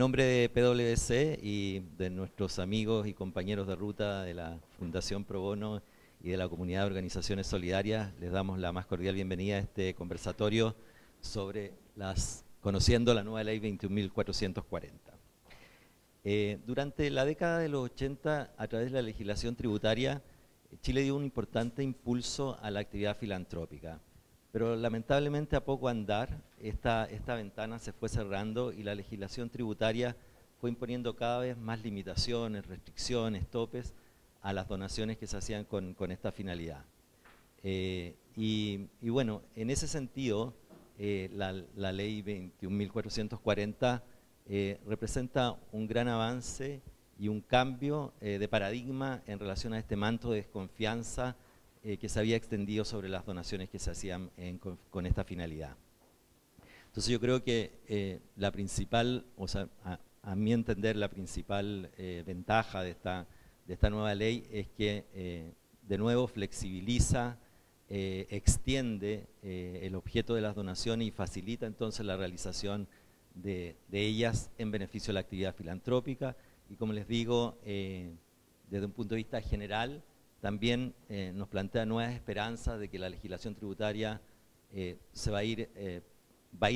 nombre de PwC y de nuestros amigos y compañeros de ruta de la Fundación Pro Bono y de la comunidad de organizaciones solidarias, les damos la más cordial bienvenida a este conversatorio sobre conociendo la nueva ley 21.440. Durante la década de los 80, a través de la legislación tributaria, Chile dio un importante impulso a la actividad filantrópica. Pero lamentablemente a poco andar, esta ventana se fue cerrando y la legislación tributaria fue imponiendo cada vez más limitaciones, restricciones, topes a las donaciones que se hacían con esta finalidad. Y bueno, en ese sentido, la ley 21.440 representa un gran avance y un cambio de paradigma en relación a este manto de desconfianza que se había extendido sobre las donaciones que se hacían con esta finalidad. Entonces yo creo que la principal, o sea, a mi entender, la principal ventaja de esta nueva ley es que de nuevo flexibiliza, extiende el objeto de las donaciones y facilita entonces la realización de ellas en beneficio de la actividad filantrópica. Y como les digo, desde un punto de vista general, también nos plantea nuevas esperanzas de que la legislación tributaria va a ir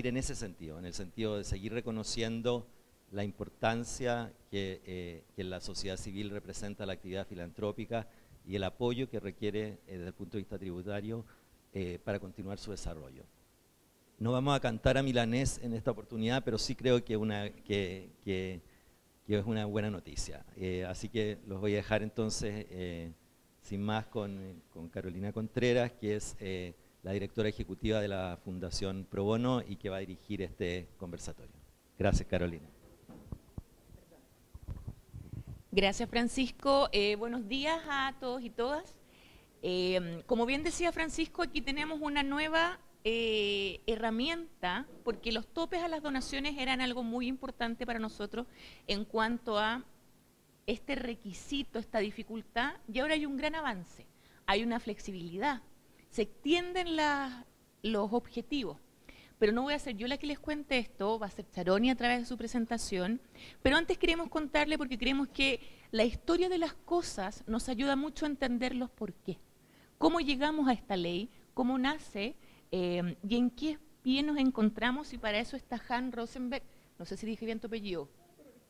en ese sentido, en el sentido de seguir reconociendo la importancia que la sociedad civil representa a la actividad filantrópica y el apoyo que requiere desde el punto de vista tributario para continuar su desarrollo. No vamos a cantar a milanés en esta oportunidad, pero sí creo que es una buena noticia. Así que los voy a dejar entonces sin más con Carolina Contreras, que es la directora ejecutiva de la Fundación Pro Bono y que va a dirigir este conversatorio. Gracias, Carolina. Gracias, Francisco. Buenos días a todos y todas. Como bien decía Francisco, aquí tenemos una nueva herramienta, porque los topes a las donaciones eran algo muy importante para nosotros en cuanto a este requisito, esta dificultad, y ahora hay un gran avance, hay una flexibilidad, se extienden los objetivos, pero no voy a ser yo la que les cuente esto, va a ser Charoni a través de su presentación, pero antes queremos contarle, porque creemos que la historia de las cosas nos ayuda mucho a entender los por qué, cómo llegamos a esta ley, cómo nace y en qué pie nos encontramos, y para eso está Hans Rosenberg, no sé si dije bien tu apellido.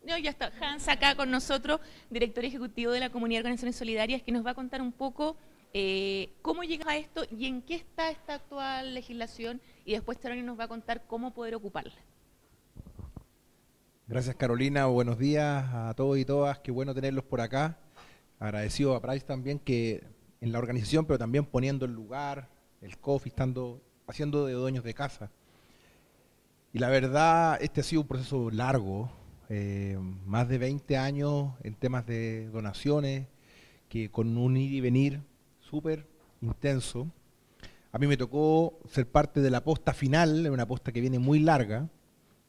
No, ya está Hans acá con nosotros, director ejecutivo de la Comunidad de Organizaciones Solidarias, que nos va a contar un poco cómo llega a esto y en qué está esta actual legislación, y después Charoni nos va a contar cómo poder ocuparla. Gracias, Carolina, buenos días a todos y todas, qué bueno tenerlos por acá. Agradecido a Price también, que en la organización, pero también poniendo el lugar, el coffee, haciendo de dueños de casa. Y la verdad, este ha sido un proceso largo, más de 20 años en temas de donaciones, que con un ir y venir súper intenso. A mí me tocó ser parte de la posta final, una posta que viene muy larga,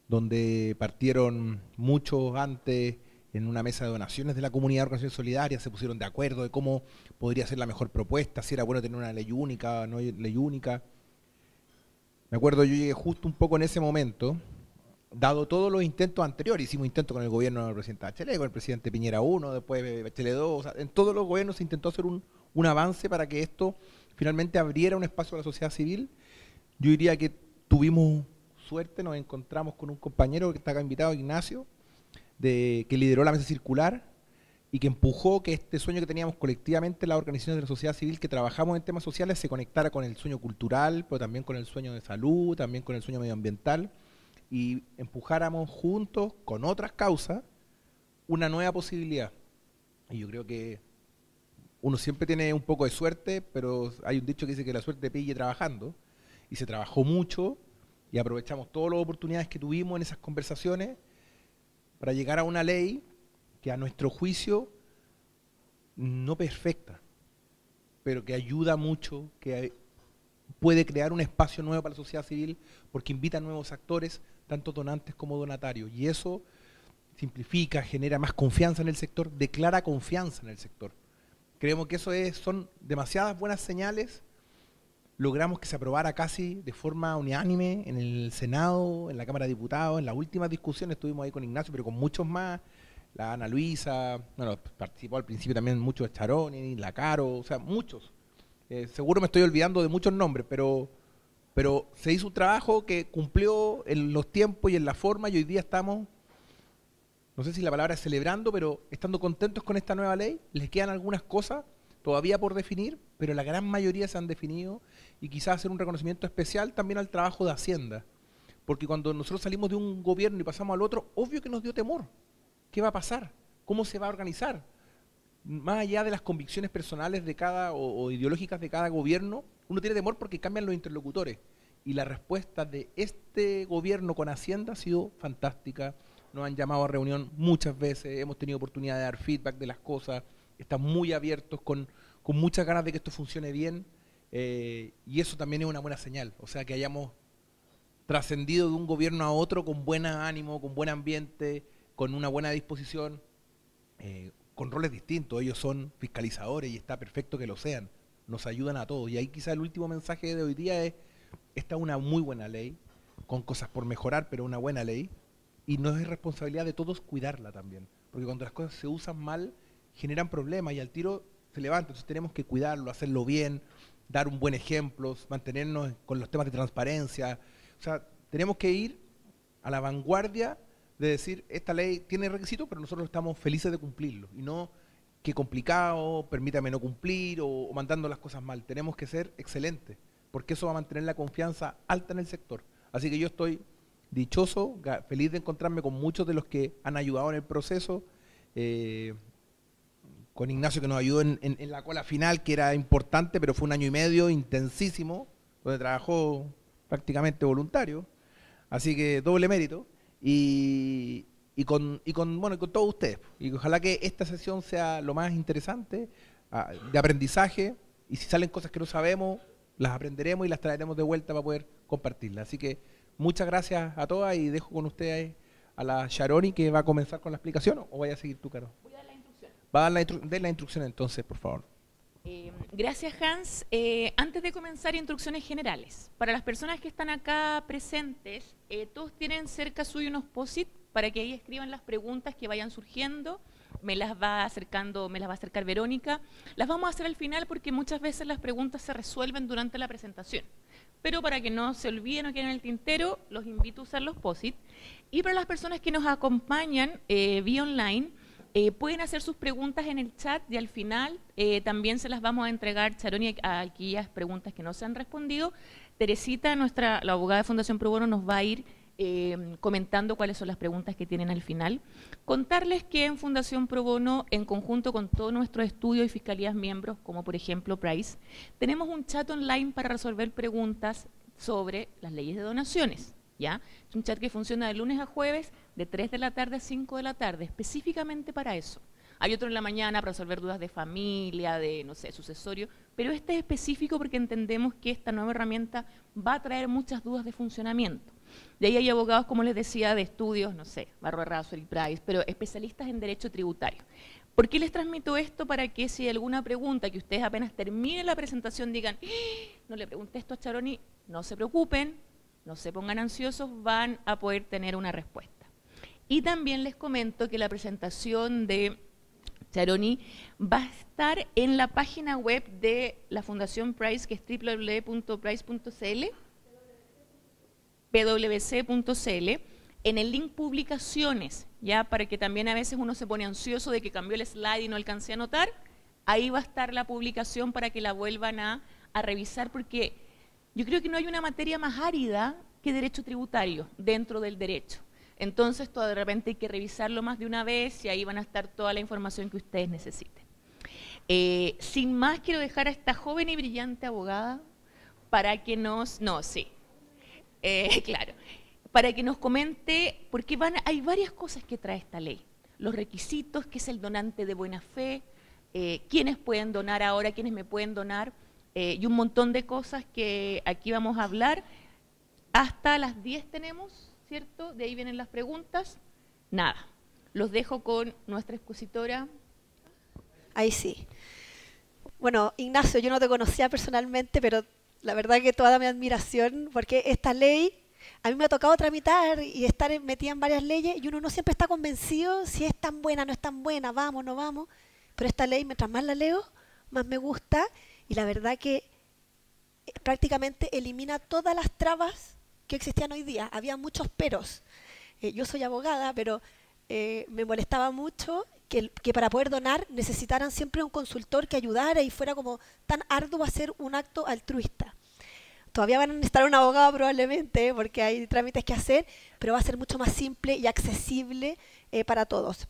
donde partieron muchos antes en una mesa de donaciones de la Comunidad de Organizaciones Solidarias, se pusieron de acuerdo de cómo podría ser la mejor propuesta, si era bueno tener una ley única, no ley única. Me acuerdo, yo llegué justo un poco en ese momento, dado todos los intentos anteriores. Hicimos intentos con el gobierno del presidente Bachelet, con el presidente Piñera 1, después Bachelet 2, o sea, en todos los gobiernos se intentó hacer un avance para que esto finalmente abriera un espacio a la sociedad civil. Yo diría que tuvimos suerte, nos encontramos con un compañero que está acá invitado, Ignacio, que lideró la mesa circular y que empujó que este sueño que teníamos colectivamente las organizaciones de la sociedad civil que trabajamos en temas sociales se conectara con el sueño cultural, pero también con el sueño de salud, también con el sueño medioambiental, y empujáramos juntos, con otras causas, una nueva posibilidad. Y yo creo que uno siempre tiene un poco de suerte, pero hay un dicho que dice que la suerte pille trabajando, y se trabajó mucho, y aprovechamos todas las oportunidades que tuvimos en esas conversaciones para llegar a una ley que a nuestro juicio no perfecta, pero que ayuda mucho, que puede crear un espacio nuevo para la sociedad civil, porque invita a nuevos actores, tanto donantes como donatarios, y eso simplifica, genera más confianza en el sector, declara confianza en el sector. Creemos que eso son demasiadas buenas señales logramos que se aprobara casi de forma unánime en el Senado, en la Cámara de Diputados. En las últimas discusiones estuvimos ahí con Ignacio, pero con muchos más. La Ana Luisa, bueno, participó al principio también muchos Charoni, la Caro, o sea, muchos. Seguro me estoy olvidando de muchos nombres, pero se hizo un trabajo que cumplió en los tiempos y en la forma, y hoy día estamos, no sé si la palabra es celebrando, pero estando contentos con esta nueva ley. Les quedan algunas cosas todavía por definir, pero la gran mayoría se han definido, y quizás hacer un reconocimiento especial también al trabajo de Hacienda, porque cuando nosotros salimos de un gobierno y pasamos al otro, obvio que nos dio temor. ¿Qué va a pasar? ¿Cómo se va a organizar? Más allá de las convicciones personales de cada o ideológicas de cada gobierno, uno tiene temor porque cambian los interlocutores. Y la respuesta de este gobierno con Hacienda ha sido fantástica. Nos han llamado a reunión muchas veces, hemos tenido oportunidad de dar feedback de las cosas, están muy abiertos, con muchas ganas de que esto funcione bien, y eso también es una buena señal. O sea, que hayamos trascendido de un gobierno a otro con buen ánimo, con buen ambiente, con una buena disposición, con roles distintos. Ellos son fiscalizadores y está perfecto que lo sean, nos ayudan a todos. Y ahí quizá el último mensaje de hoy día es: esta es una muy buena ley, con cosas por mejorar, pero una buena ley, y no es responsabilidad de todos cuidarla también, porque cuando las cosas se usan mal, generan problemas y al tiro se levanta. Entonces tenemos que cuidarlo, hacerlo bien, dar un buen ejemplo, mantenernos con los temas de transparencia. O sea, tenemos que ir a la vanguardia de decir, esta ley tiene requisitos, pero nosotros estamos felices de cumplirlo, y no que complicado, permítame no cumplir, o mandando las cosas mal. Tenemos que ser excelentes, porque eso va a mantener la confianza alta en el sector. Así que yo estoy dichoso, feliz de encontrarme con muchos de los que han ayudado en el proceso, con Ignacio, que nos ayudó en la cola final, que era importante, pero fue un año y medio intensísimo, donde trabajó prácticamente voluntario, así que doble mérito. Y con todos ustedes, y ojalá que esta sesión sea lo más interesante, de aprendizaje, y si salen cosas que no sabemos, las aprenderemos y las traeremos de vuelta para poder compartirlas. Así que muchas gracias a todas, y dejo con ustedes a la Charoni, que va a comenzar con la explicación. ¿O vaya a seguir tú, Caro? Voy a dar la instrucción. Va a dar la instrucción entonces, por favor. Gracias, Hans. Antes de comenzar, instrucciones generales. Para las personas que están acá presentes, todos tienen cerca suyo unos post-it para que ahí escriban las preguntas que vayan surgiendo. Me las va a acercar Verónica. Las vamos a hacer al final porque muchas veces las preguntas se resuelven durante la presentación. Pero para que no se olviden o queden en el tintero, los invito a usar los post-it. Y para las personas que nos acompañan vía online, pueden hacer sus preguntas en el chat, y al final también se las vamos a entregar, Charoni, a aquellas preguntas que no se han respondido. Teresita, la abogada de Fundación Pro Bono, nos va a ir comentando cuáles son las preguntas que tienen al final. Contarles que en Fundación Pro Bono, en conjunto con todos nuestros estudios y fiscalías miembros, como por ejemplo Price, tenemos un chat online para resolver preguntas sobre las leyes de donaciones. ¿Ya? Es un chat que funciona de lunes a jueves, de 3 de la tarde a 5 de la tarde, específicamente para eso. Hay otro en la mañana para resolver dudas de familia, de, no sé, sucesorio, pero este es específico porque entendemos que esta nueva herramienta va a traer muchas dudas de funcionamiento. De ahí hay abogados, como les decía, de estudios, no sé, Barro Errázuriz y Price, pero especialistas en derecho tributario. ¿Por qué les transmito esto? Para que si hay alguna pregunta que ustedes apenas terminen la presentación digan, no le pregunté esto a Charoni, no se preocupen, no se pongan ansiosos, van a poder tener una respuesta. Y también les comento que la presentación de Charoni va a estar en la página web de la Fundación Price, que es www.price.cl, pwc.cl, en el link publicaciones, ya, para que también a veces uno se pone ansioso de que cambió el slide y no alcancé a anotar. Ahí va a estar la publicación para que la vuelvan a revisar, porque yo creo que no hay una materia más árida que derecho tributario dentro del derecho. Entonces, todo de repente hay que revisarlo más de una vez, y ahí van a estar toda la información que ustedes necesiten. Sin más, quiero dejar a esta joven y brillante abogada para que nos... No, sí. Claro. Para que nos comente, porque hay varias cosas que trae esta ley. Los requisitos, qué es el donante de buena fe, quiénes pueden donar ahora, quiénes me pueden donar, y un montón de cosas que aquí vamos a hablar. Hasta las 10 tenemos, ¿cierto? De ahí vienen las preguntas. Nada, los dejo con nuestra expositora. Ahí sí. Bueno, Ignacio, yo no te conocía personalmente, pero la verdad que toda mi admiración, porque esta ley a mí me ha tocado tramitar y estar metida en varias leyes y uno no siempre está convencido si es tan buena, no es tan buena, vamos, no vamos. Pero esta ley, mientras más la leo, más me gusta y la verdad que prácticamente elimina todas las trabas que existían hoy día. Había muchos peros. Yo soy abogada, pero me molestaba mucho que para poder donar necesitaran siempre un consultor que ayudara y fuera como tan arduo hacer un acto altruista. Todavía van a necesitar un abogado probablemente, porque hay trámites que hacer, pero va a ser mucho más simple y accesible para todos.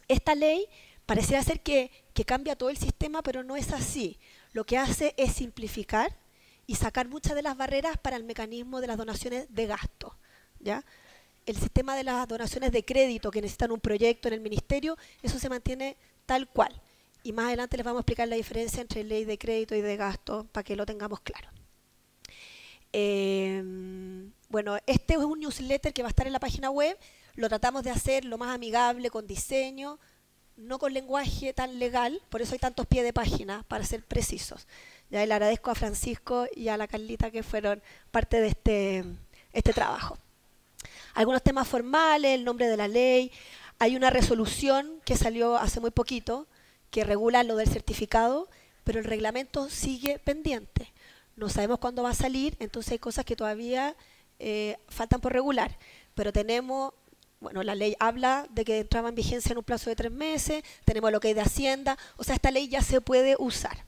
Esta ley pareciera ser que cambia todo el sistema, pero no es así. Lo que hace es simplificar y sacar muchas de las barreras para el mecanismo de las donaciones de gasto, ¿ya? El sistema de las donaciones de crédito que necesitan un proyecto en el ministerio, eso se mantiene tal cual. Y más adelante les vamos a explicar la diferencia entre ley de crédito y de gasto para que lo tengamos claro. Bueno, este es un newsletter que va a estar en la página web. Lo tratamos de hacer lo más amigable, con diseño, no con lenguaje tan legal, por eso hay tantos pies de página, para ser precisos. Ya le agradezco a Francisco y a la Carlita que fueron parte de este trabajo. Algunos temas formales, el nombre de la ley. Hay una resolución que salió hace muy poquito que regula lo del certificado, pero el reglamento sigue pendiente. No sabemos cuándo va a salir, entonces hay cosas que todavía faltan por regular. Pero tenemos, bueno, la ley habla de que entraba en vigencia en un plazo de 3 meses, tenemos lo que hay de Hacienda, o sea, esta ley ya se puede usar.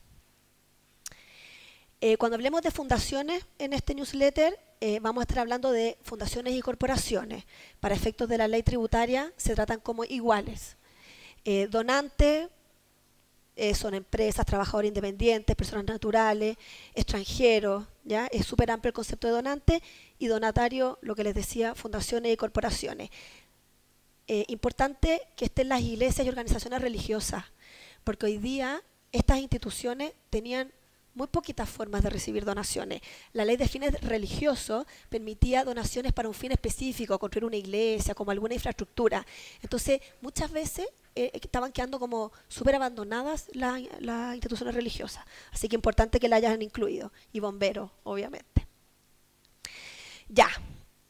Cuando hablemos de fundaciones en este newsletter, vamos a estar hablando de fundaciones y corporaciones. Para efectos de la ley tributaria se tratan como iguales. Donantes son empresas, trabajadores independientes, personas naturales, extranjeros, ¿ya? Es súper amplio el concepto de donante y donatario, lo que les decía, fundaciones y corporaciones. Importante que estén las iglesias y organizaciones religiosas, porque hoy día estas instituciones tenían muy poquitas formas de recibir donaciones. La ley de fines religiosos permitía donaciones para un fin específico, construir una iglesia, como alguna infraestructura. Entonces, muchas veces estaban quedando como súper abandonadas las instituciones religiosas. Así que importante que la hayan incluido. Y bomberos, obviamente. Ya.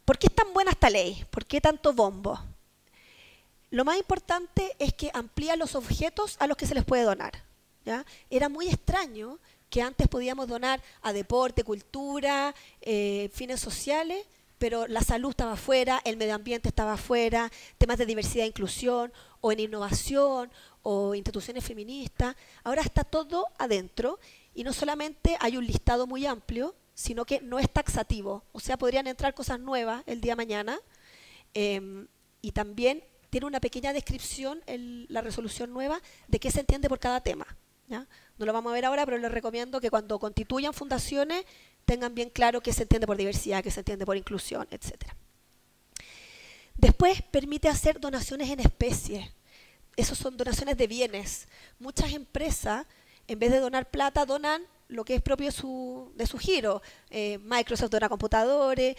¿Por qué es tan buena esta ley? ¿Por qué tanto bombo? Lo más importante es que amplía los objetos a los que se les puede donar, ¿ya? Era muy extraño que antes podíamos donar a deporte, cultura, fines sociales, pero la salud estaba afuera, el medio ambiente estaba afuera, temas de diversidad e inclusión, o en innovación, o instituciones feministas. Ahora está todo adentro, y no solamente hay un listado muy amplio, sino que no es taxativo. O sea, podrían entrar cosas nuevas el día de mañana, y también tiene una pequeña descripción en la resolución nueva de qué se entiende por cada tema, ¿ya? No lo vamos a ver ahora, pero les recomiendo que cuando constituyan fundaciones tengan bien claro qué se entiende por diversidad, qué se entiende por inclusión, etc. Después permite hacer donaciones en especie. Esas son donaciones de bienes. Muchas empresas, en vez de donar plata, donan lo que es propio de su giro. Microsoft dona computadores,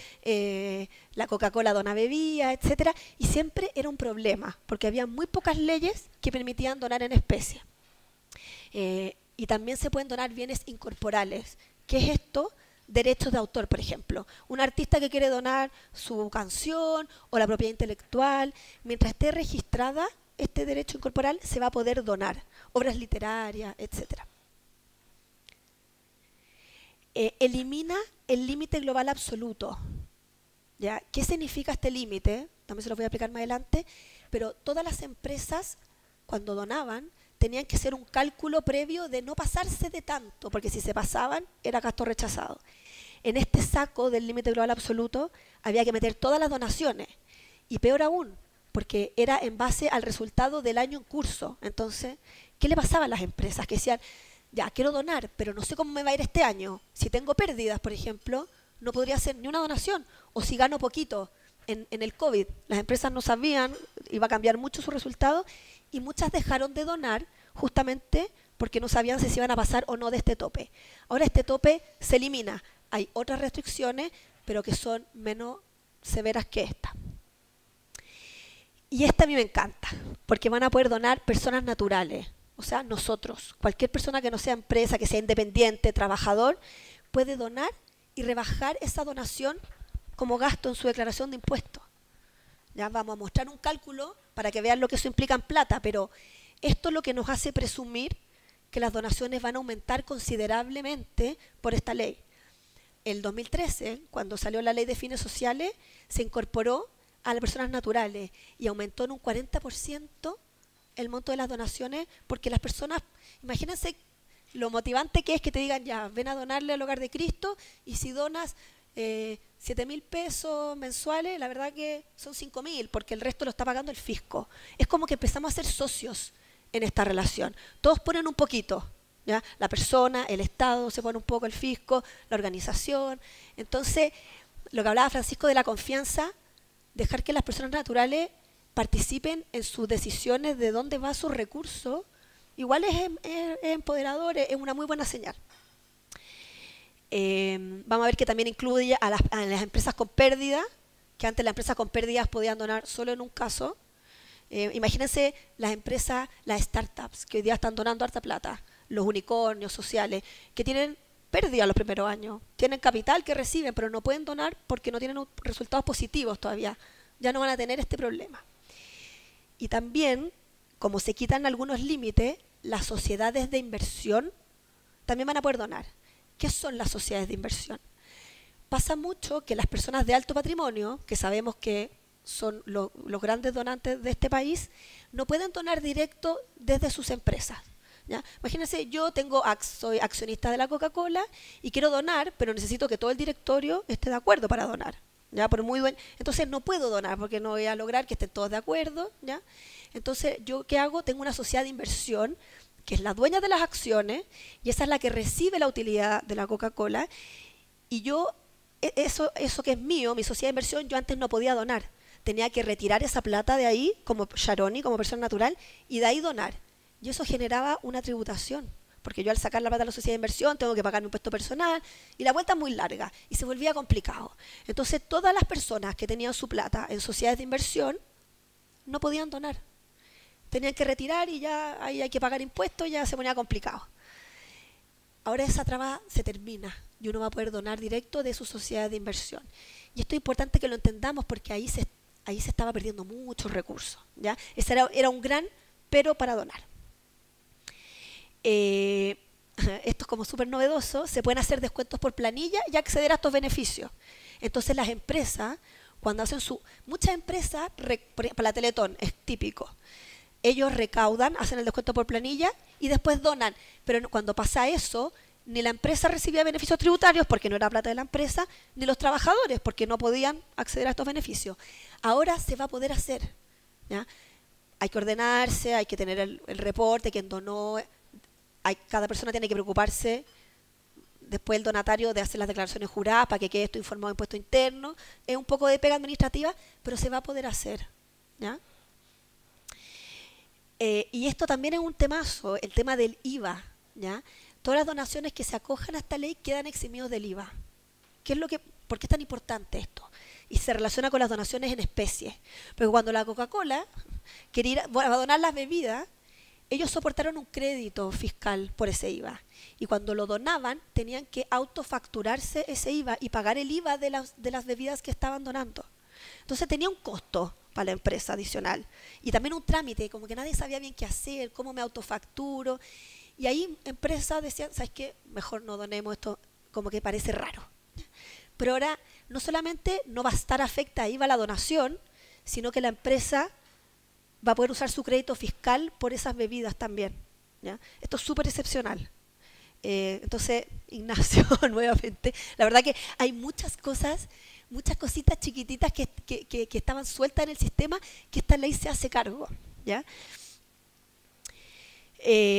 la Coca-Cola dona bebidas, etc. Y siempre era un problema, porque había muy pocas leyes que permitían donar en especie. Y también se pueden donar bienes incorporales. ¿Qué es esto? Derechos de autor, por ejemplo. Un artista que quiere donar su canción o la propiedad intelectual, mientras esté registrada este derecho incorporal, se va a poder donar. Obras literarias, etc. Elimina el límite global absoluto, ¿ya? ¿Qué significa este límite? También se lo voy a explicar más adelante, pero todas las empresas, cuando donaban, tenían que hacer un cálculo previo de no pasarse de tanto, porque si se pasaban, era gasto rechazado. En este saco del límite global absoluto había que meter todas las donaciones, y peor aún, porque era en base al resultado del año en curso. Entonces, ¿qué le pasaba a las empresas? Que decían, ya, quiero donar, pero no sé cómo me va a ir este año. Si tengo pérdidas, por ejemplo, no podría hacer ni una donación, o si gano poquito. En el COVID, las empresas no sabían, iba a cambiar mucho su resultado, y muchas dejaron de donar justamente porque no sabían si se iban a pasar o no de este tope. Ahora este tope se elimina. Hay otras restricciones, pero que son menos severas que esta. Y esta a mí me encanta, porque van a poder donar personas naturales, o sea, nosotros. Cualquier persona que no sea empresa, que sea independiente, trabajador, puede donar y rebajar esa donación como gasto en su declaración de impuestos. Ya vamos a mostrar un cálculo para que vean lo que eso implica en plata, pero esto es lo que nos hace presumir que las donaciones van a aumentar considerablemente por esta ley. El 2013, cuando salió la ley de fines sociales, se incorporó a las personas naturales y aumentó en un 40% el monto de las donaciones, porque las personas, imagínense lo motivante que es que te digan, ya, ven a donarle al Hogar de Cristo, y si donas 7.000 pesos mensuales, la verdad que son 5.000, porque el resto lo está pagando el fisco. Es como que empezamos a ser socios en esta relación. Todos ponen un poquito, ¿ya? La persona, el Estado se pone un poco, el fisco, la organización. Entonces, lo que hablaba Francisco de la confianza, dejar que las personas naturales participen en sus decisiones de dónde va su recurso, igual es empoderador, es una muy buena señal. Vamos a ver que también incluye a las empresas con pérdida, que antes las empresas con pérdidas podían donar solo en un caso. Imagínense las empresas, las startups, que hoy día están donando harta plata, los unicornios sociales, que tienen pérdida los primeros años, tienen capital que reciben, pero no pueden donar porque no tienen resultados positivos todavía, ya no van a tener este problema. Y también, como se quitan algunos límites, las sociedades de inversión también van a poder donar. ¿Qué son las sociedades de inversión? Pasa mucho que las personas de alto patrimonio, que sabemos que son los grandes donantes de este país, no pueden donar directo desde sus empresas, ¿ya? Imagínense, yo soy accionista de la Coca-Cola y quiero donar, pero necesito que todo el directorio esté de acuerdo para donar, ¿ya? Entonces no puedo donar porque no voy a lograr que estén todos de acuerdo, ¿ya? Entonces, ¿yo qué hago? Tengo una sociedad de inversión que es la dueña de las acciones, y esa es la que recibe la utilidad de la Coca-Cola, y yo, eso que es mío, mi sociedad de inversión, yo antes no podía donar. Tenía que retirar esa plata de ahí, como Sharoni, como persona natural, y de ahí donar. Y eso generaba una tributación, porque yo al sacar la plata de la sociedad de inversión tengo que pagar mi impuesto personal, y la vuelta es muy larga, y se volvía complicado. Entonces, todas las personas que tenían su plata en sociedades de inversión no podían donar. Tenían que retirar y ya ahí hay que pagar impuestos, ya se ponía complicado. Ahora esa traba se termina y uno va a poder donar directo de su sociedad de inversión. Y esto es importante que lo entendamos porque ahí se estaba perdiendo muchos recursos, ¿ya? Ese era un gran pero para donar. Esto es como súper novedoso, se pueden hacer descuentos por planilla y acceder a estos beneficios. Entonces las empresas, cuando hacen muchas empresas, para la Teletón es típico, ellos recaudan, hacen el descuento por planilla y después donan. Pero cuando pasa eso, ni la empresa recibía beneficios tributarios porque no era plata de la empresa, ni los trabajadores porque no podían acceder a estos beneficios. Ahora se va a poder hacer, ¿ya? Hay que ordenarse, hay que tener el reporte, quién donó. Cada persona tiene que preocuparse después el donatario de hacer las declaraciones juradas para que quede esto informado en impuesto interno. Es un poco de pega administrativa, pero se va a poder hacer, ¿ya? Y esto también es un temazo, el tema del IVA, ¿ya? Todas las donaciones que se acojan a esta ley quedan eximidos del IVA. ¿Por qué es tan importante esto? Y se relaciona con las donaciones en especie. Porque cuando la Coca-Cola quería ir a donar las bebidas, ellos soportaron un crédito fiscal por ese IVA. Y cuando lo donaban, tenían que autofacturarse ese IVA y pagar el IVA de las bebidas que estaban donando. Entonces tenía un costo para la empresa adicional. Y también un trámite, como que nadie sabía bien qué hacer, cómo me autofacturo. Y ahí empresas decían, ¿sabes qué? Mejor no donemos esto, como que parece raro. Pero ahora no solamente no va a estar afecta a IVA la donación, sino que la empresa va a poder usar su crédito fiscal por esas bebidas también, ¿ya? Esto es súper excepcional. Entonces, Ignacio, nuevamente, la verdad que hay muchas cosas, muchas cositas chiquititas que estaban sueltas en el sistema que esta ley se hace cargo, ¿ya?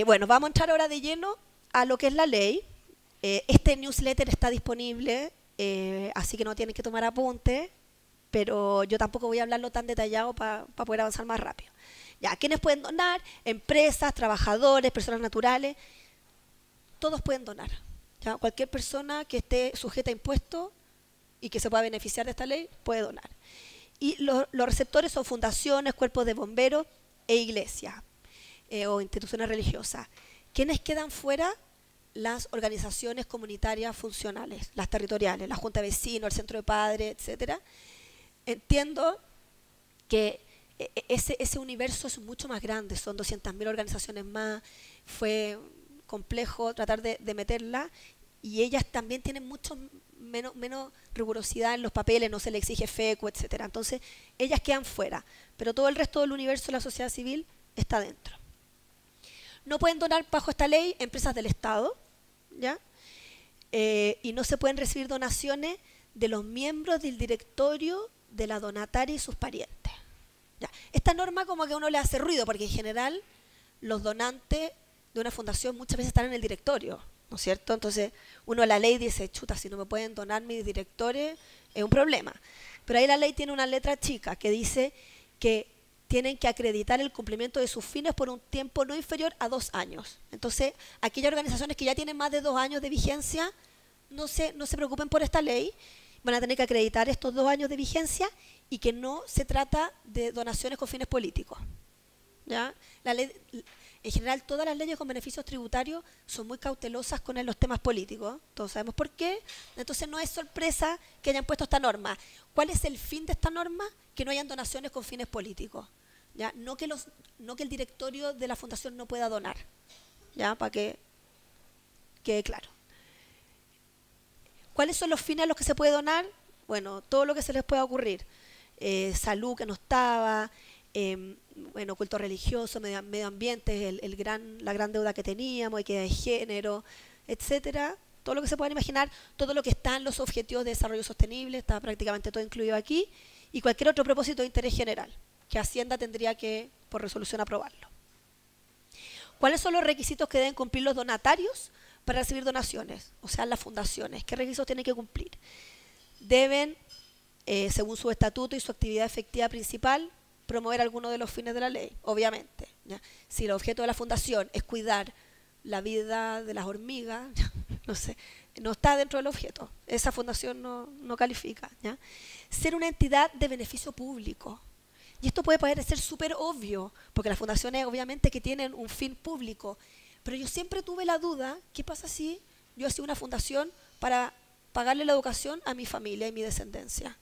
Bueno, vamos a entrar ahora de lleno a lo que es la ley. Este newsletter está disponible, así que no tienen que tomar apunte, pero yo tampoco voy a hablarlo tan detallado para poder avanzar más rápido. Ya, ¿quiénes pueden donar? Empresas, trabajadores, personas naturales, todos pueden donar, ¿ya? Cualquier persona que esté sujeta a impuestos y que se pueda beneficiar de esta ley puede donar. Y los receptores son fundaciones, cuerpos de bomberos e iglesias o instituciones religiosas. ¿Quiénes quedan fuera? las organizaciones comunitarias funcionales, las territoriales, la Junta de Vecinos, el Centro de Padres, etcétera. Entiendo que ese universo es mucho más grande, son 200.000 organizaciones más, fue complejo tratar de meterla, y ellas también tienen mucho menos rigurosidad en los papeles, no se le exige FECU, etcétera. Entonces, ellas quedan fuera, pero todo el resto del universo de la sociedad civil está dentro. No pueden donar bajo esta ley empresas del Estado, ¿ya? Y no se pueden recibir donaciones de los miembros del directorio de la donataria y sus parientes. ¿Ya? Esta norma como que a uno le hace ruido, porque en general los donantes de una fundación muchas veces están en el directorio, ¿no es cierto? Entonces uno la ley dice, chuta, si no me pueden donar mis directores es un problema. Pero ahí la ley tiene una letra chica que dice que tienen que acreditar el cumplimiento de sus fines por un tiempo no inferior a 2 años. Entonces, aquellas organizaciones que ya tienen más de 2 años de vigencia, no se preocupen por esta ley, van a tener que acreditar estos 2 años de vigencia y que no se trata de donaciones con fines políticos. ¿Ya? La ley, en general, todas las leyes con beneficios tributarios son muy cautelosas con los temas políticos. Todos sabemos por qué. Entonces, no es sorpresa que hayan puesto esta norma. ¿Cuál es el fin de esta norma? Que no hayan donaciones con fines políticos. ¿Ya? No que el directorio de la fundación no pueda donar. ¿Ya? Para que quede claro. ¿Cuáles son los fines a los que se puede donar? Bueno, todo lo que se les pueda ocurrir. Salud, que no estaba, bueno, culto religioso, medio ambiente, la gran deuda que teníamos, equidad de género, etcétera. Todo lo que se puedan imaginar, todo lo que está en los objetivos de desarrollo sostenible, está prácticamente todo incluido aquí, y cualquier otro propósito de interés general, que Hacienda tendría que, por resolución, aprobarlo. ¿Cuáles son los requisitos que deben cumplir los donatarios para recibir donaciones? O sea, las fundaciones. ¿Qué requisitos tienen que cumplir? Deben, según su estatuto y su actividad efectiva principal, promover alguno de los fines de la ley, obviamente. ¿Ya? Si el objeto de la fundación es cuidar la vida de las hormigas, no sé, no está dentro del objeto. Esa fundación no califica. ¿Ya? Ser una entidad de beneficio público. Y esto puede parecer súper obvio, porque las fundaciones obviamente que tienen un fin público, pero yo siempre tuve la duda, ¿qué pasa si yo hacía una fundación para pagarle la educación a mi familia y mi descendencia?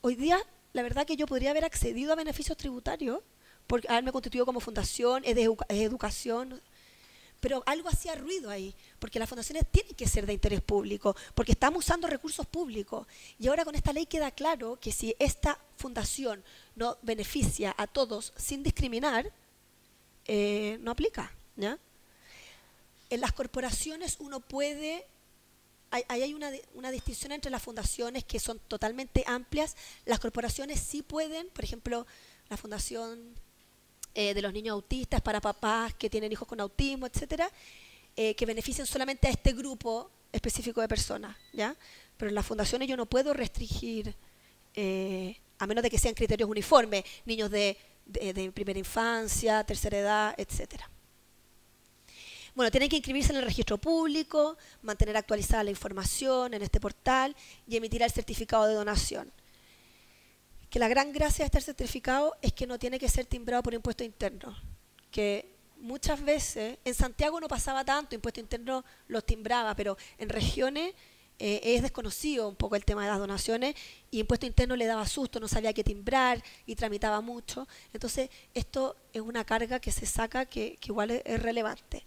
Hoy día, la verdad que yo podría haber accedido a beneficios tributarios, por haberme constituido como fundación, es educación, pero algo hacía ruido ahí, porque las fundaciones tienen que ser de interés público, porque estamos usando recursos públicos. Y ahora con esta ley queda claro que si esta fundación no beneficia a todos sin discriminar, no aplica. ¿Ya? En las corporaciones uno puede, hay una distinción entre las fundaciones que son totalmente amplias. Las corporaciones sí pueden, por ejemplo, la fundación de los niños autistas para papás que tienen hijos con autismo, etcétera, que beneficien solamente a este grupo específico de personas, ¿ya? Pero en las fundaciones yo no puedo restringir, a menos de que sean criterios uniformes, niños de primera infancia, tercera edad, etcétera. Bueno, tienen que inscribirse en el registro público, mantener actualizada la información en este portal y emitir el certificado de donación. Que la gran gracia de este certificado es que no tiene que ser timbrado por impuesto interno. Que muchas veces, en Santiago no pasaba tanto, impuesto interno los timbraba, pero en regiones es desconocido un poco el tema de las donaciones y impuesto interno le daba susto, no sabía qué timbrar y tramitaba mucho. Entonces, esto es una carga que se saca que igual es relevante.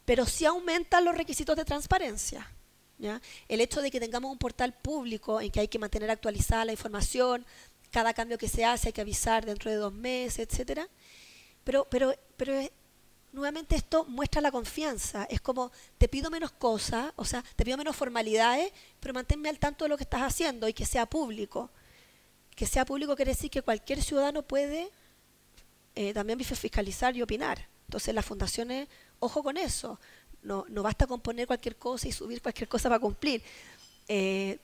Pero sí aumentan los requisitos de transparencia. ¿Ya? El hecho de que tengamos un portal público en que hay que mantener actualizada la información, cada cambio que se hace hay que avisar dentro de 2 meses, etcétera. Pero nuevamente esto muestra la confianza. Es como, te pido menos cosas, o sea, te pido menos formalidades, pero manténme al tanto de lo que estás haciendo y que sea público. Que sea público quiere decir que cualquier ciudadano puede también fiscalizar y opinar. Entonces las fundaciones, ojo con eso. No basta con poner cualquier cosa y subir cualquier cosa para cumplir.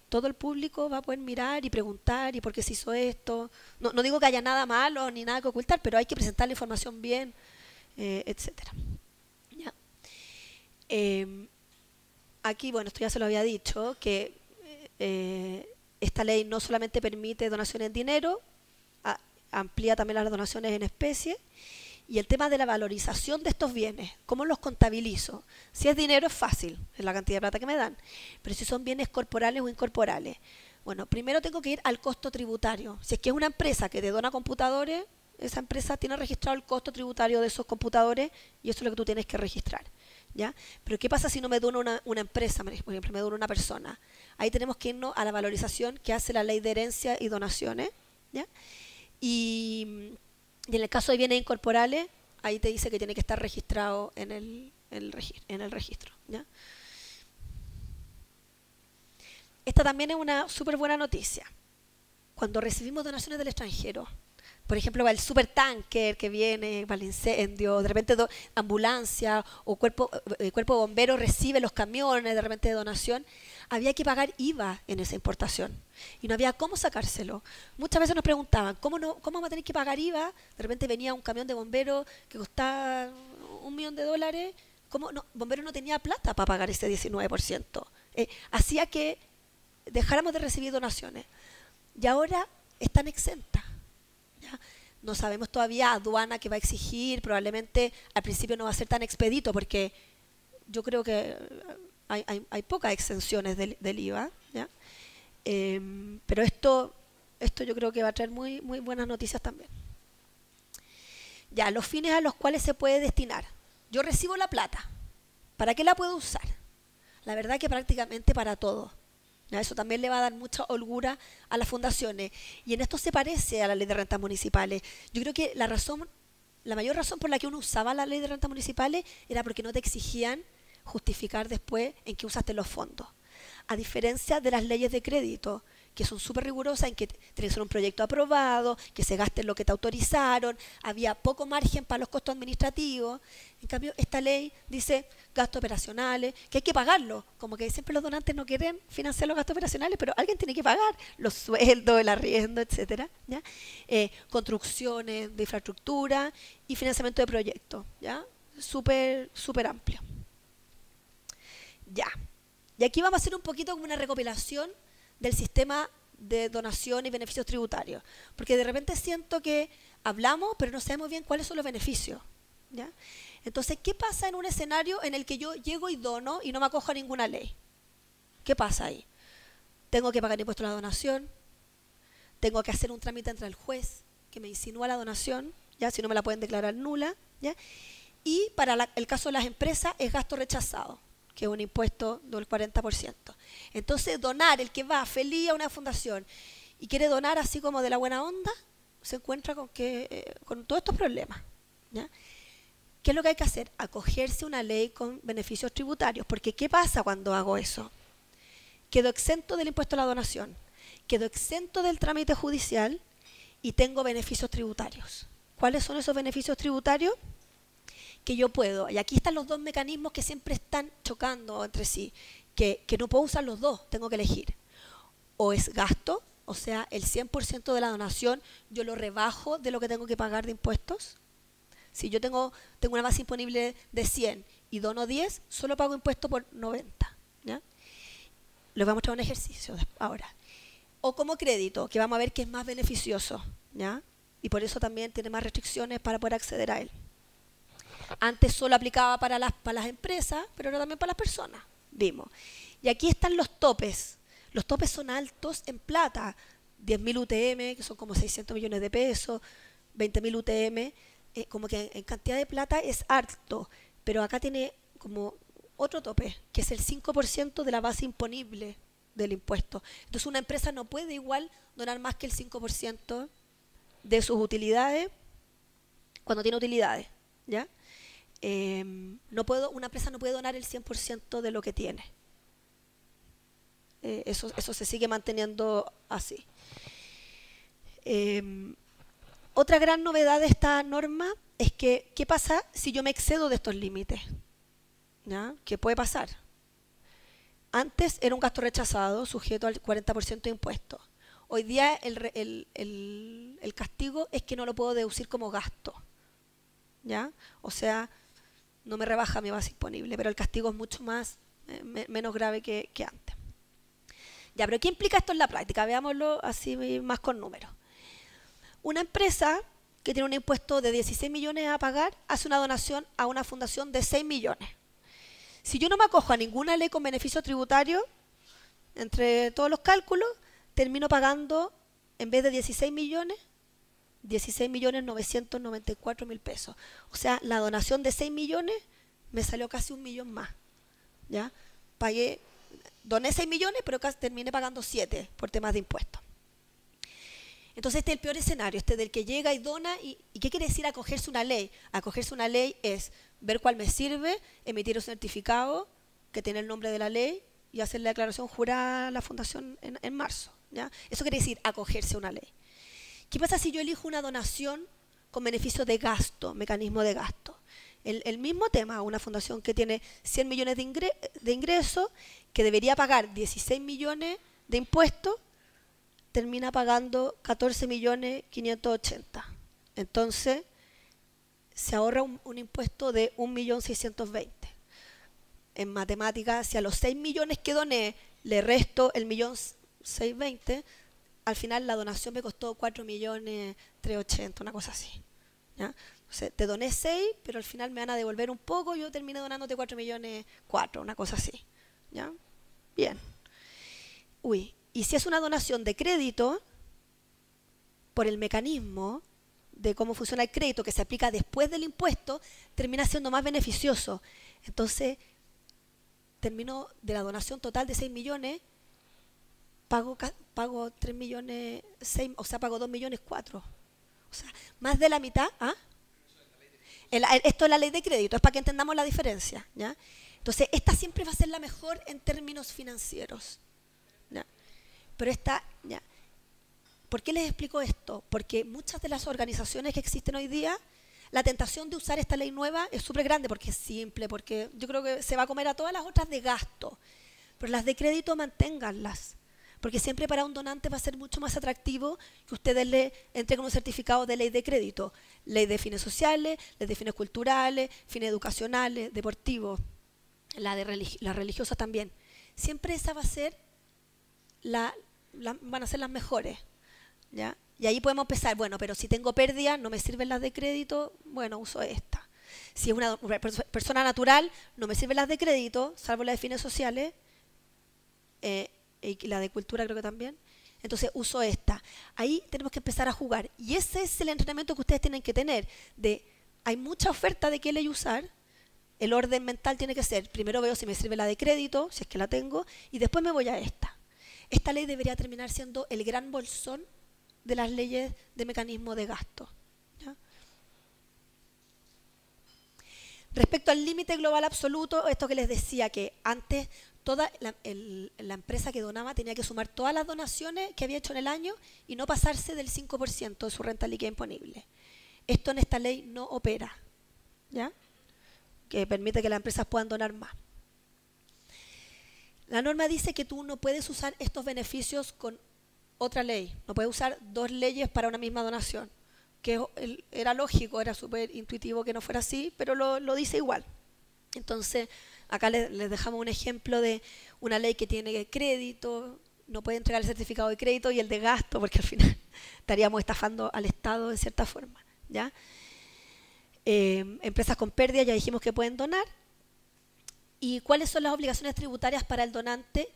Todo el público va a poder mirar y preguntar y por qué se hizo esto. No digo que haya nada malo ni nada que ocultar, pero hay que presentar la información bien, etcétera. ¿Ya? Aquí, bueno, esto ya se lo había dicho, que esta ley no solamente permite donaciones en dinero, amplía también las donaciones en especie Y el tema de la valorización de estos bienes, ¿cómo los contabilizo? Si es dinero es fácil, es la cantidad de plata que me dan, pero si son bienes corporales o incorporales, bueno, primero tengo que ir al costo tributario. Si es que es una empresa que te dona computadores, esa empresa tiene registrado el costo tributario de esos computadores y eso es lo que tú tienes que registrar, ¿ya? Pero ¿qué pasa si no me dona una empresa, por ejemplo, me dona una persona? Ahí tenemos que irnos a la valorización que hace la ley de herencia y donaciones, ¿ya? Y en el caso de bienes incorporales, ahí te dice que tiene que estar registrado en el registro, ¿ya? Esta también es una súper buena noticia. Cuando recibimos donaciones del extranjero, por ejemplo, el supertanker que viene para el incendio, de repente ambulancia o cuerpo de bomberos recibe los camiones de repente de donación, había que pagar IVA en esa importación y no había cómo sacárselo. Muchas veces nos preguntaban, ¿cómo vamos a tener que pagar IVA? De repente venía un camión de bomberos que costaba $1.000.000, ¿cómo no? Bomberos no tenía plata para pagar ese 19%. Hacía que dejáramos de recibir donaciones y ahora están exentas. ¿Ya? No sabemos todavía aduana que va a exigir, probablemente al principio no va a ser tan expedito porque yo creo que hay pocas exenciones del IVA, ¿ya? Pero esto yo creo que va a traer muy, muy buenas noticias también. Ya, los fines a los cuales se puede destinar. Yo recibo la plata. ¿Para qué la puedo usar? La verdad que prácticamente para todo. ¿Ya? Eso también le va a dar mucha holgura a las fundaciones. Y en esto se parece a la ley de rentas municipales. Yo creo que la mayor razón por la que uno usaba la ley de rentas municipales era porque no te exigían justificar después en qué usaste los fondos. A diferencia de las leyes de crédito, que son súper rigurosas en que tiene que ser un proyecto aprobado, que se gaste lo que te autorizaron, había poco margen para los costos administrativos. En cambio, esta ley dice gastos operacionales, que hay que pagarlo. Como que siempre los donantes no quieren financiar los gastos operacionales, pero alguien tiene que pagar los sueldos, el arriendo, etcétera, ¿ya? Construcciones de infraestructura y financiamiento de proyectos, ¿ya? Súper amplio. Ya. Y aquí vamos a hacer un poquito como una recopilación del sistema de donación y beneficios tributarios. Porque de repente siento que hablamos, pero no sabemos bien cuáles son los beneficios, ¿ya? Entonces, ¿qué pasa en un escenario en el que yo llego y dono y no me acojo a ninguna ley? ¿Qué pasa ahí? Tengo que pagar impuesto a la donación, tengo que hacer un trámite ante el juez que me insinúa la donación, ¿ya? Si no me la pueden declarar nula, ¿ya? Y para el caso de las empresas es gasto rechazado, que es un impuesto del 40%. Entonces, donar, el que va feliz a una fundación y quiere donar así como de la buena onda, se encuentra con todos estos problemas, ¿ya? ¿Qué es lo que hay que hacer? Acogerse a una ley con beneficios tributarios, porque ¿qué pasa cuando hago eso? Quedo exento del impuesto a la donación, quedo exento del trámite judicial y tengo beneficios tributarios. ¿Cuáles son esos beneficios tributarios? Que yo puedo, y aquí están los dos mecanismos que siempre están chocando entre sí, que no puedo usar los dos, tengo que elegir. O es gasto, o sea, el 100% de la donación yo lo rebajo de lo que tengo que pagar de impuestos. Si yo tengo una base imponible de 100 y dono 10, solo pago impuesto por 90. ¿Ya? Les voy a mostrar un ejercicio ahora. O como crédito, que vamos a ver que es más beneficioso, ¿ya? Y por eso también tiene más restricciones para poder acceder a él. Antes solo aplicaba para las empresas, pero ahora también para las personas, vimos. Y aquí están los topes. Los topes son altos en plata. 10.000 UTM, que son como 600 millones de pesos, 20.000 UTM, como que en cantidad de plata es alto, pero acá tiene como otro tope, que es el 5% de la base imponible del impuesto. Entonces una empresa no puede igual donar más que el 5% de sus utilidades cuando tiene utilidades, ¿ya? Una empresa no puede donar el 100% de lo que tiene. Eso se sigue manteniendo así. Otra gran novedad de esta norma es que, ¿qué pasa si yo me excedo de estos límites? ¿Ya? ¿Qué puede pasar? Antes era un gasto rechazado, sujeto al 40% de impuestos. Hoy día el castigo es que no lo puedo deducir como gasto, ¿ya? O sea, no me rebaja mi base imponible, pero el castigo es mucho menos grave que antes. Ya, pero ¿qué implica esto en la práctica? Veámoslo así más con números. Una empresa que tiene un impuesto de 16 millones a pagar, hace una donación a una fundación de 6 millones. Si yo no me acojo a ninguna ley con beneficio tributario, entre todos los cálculos, termino pagando, en vez de 16 millones 994.000 pesos. O sea, la donación de 6 millones me salió casi 1 millón más. ¿Ya? Doné 6 millones, pero casi terminé pagando 7 por temas de impuestos. Entonces este es el peor escenario, este del que llega y dona. ¿Y qué quiere decir acogerse a una ley? Acogerse a una ley es ver cuál me sirve, emitir un certificado que tiene el nombre de la ley y hacer la declaración jurada a la fundación en marzo. ¿Ya? Eso quiere decir acogerse a una ley. ¿Qué pasa si yo elijo una donación con beneficio de gasto, mecanismo de gasto? El mismo tema, una fundación que tiene 100 millones de ingresos, que debería pagar 16 millones de impuestos, termina pagando 14.580.000. Entonces, se ahorra un impuesto de 1.620.000. En matemáticas, si a los 6 millones que doné le resto el 1.620.000, al final la donación me costó 4.380.000, una cosa así. ¿Ya? O sea, te doné 6, pero al final me van a devolver un poco, yo terminé donándote 4.400.000, una cosa así. ¿Ya? Bien. Y si es una donación de crédito, por el mecanismo de cómo funciona el crédito que se aplica después del impuesto, termina siendo más beneficioso. Entonces, termino de la donación total de 6 millones, pago 3 millones, 6, o sea, pago 2 millones 4. O sea, más de la mitad. ¿Ah? Esto es la ley de crédito, es para que entendamos la diferencia. ¿Ya? Entonces, esta siempre va a ser la mejor en términos financieros. ¿Ya? Pero ¿ya? ¿Por qué les explico esto? Porque muchas de las organizaciones que existen hoy día, la tentación de usar esta ley nueva es súper grande, porque es simple, porque yo creo que se va a comer a todas las otras de gasto. Pero las de crédito, manténganlas. Porque siempre para un donante va a ser mucho más atractivo que ustedes le entreguen un certificado de ley de crédito. Ley de fines sociales, ley de fines culturales, fines educacionales, deportivos, las religiosas también. Siempre esa va a ser van a ser las mejores. ¿Ya? Y ahí podemos empezar, bueno, pero si tengo pérdida, no me sirven las de crédito, bueno, uso esta. Si es una persona natural, no me sirven las de crédito, salvo las de fines sociales, y la de cultura creo que también. Entonces uso esta. Ahí tenemos que empezar a jugar. Y ese es el entrenamiento que ustedes tienen que tener. Hay mucha oferta de qué ley usar. El orden mental tiene que ser, primero veo si me sirve la de crédito, si es que la tengo, y después me voy a esta. Esta ley debería terminar siendo el gran bolsón de las leyes de mecanismo de gasto. ¿Ya? Respecto al límite global absoluto, esto que les decía, que antes toda la empresa que donaba tenía que sumar todas las donaciones que había hecho en el año y no pasarse del 5% de su renta líquida imponible. Esto en esta ley no opera, ¿ya? Que permite que las empresas puedan donar más. La norma dice que tú no puedes usar estos beneficios con otra ley. No puedes usar 2 leyes para una misma donación. Que era lógico, era súper intuitivo que no fuera así, pero lo dice igual. Entonces, acá les dejamos un ejemplo de una ley que tiene crédito, no puede entregar el certificado de crédito y el de gasto, porque al final estaríamos estafando al Estado de cierta forma. ¿Ya? Empresas con pérdida ya dijimos que pueden donar. ¿Y cuáles son las obligaciones tributarias para el donante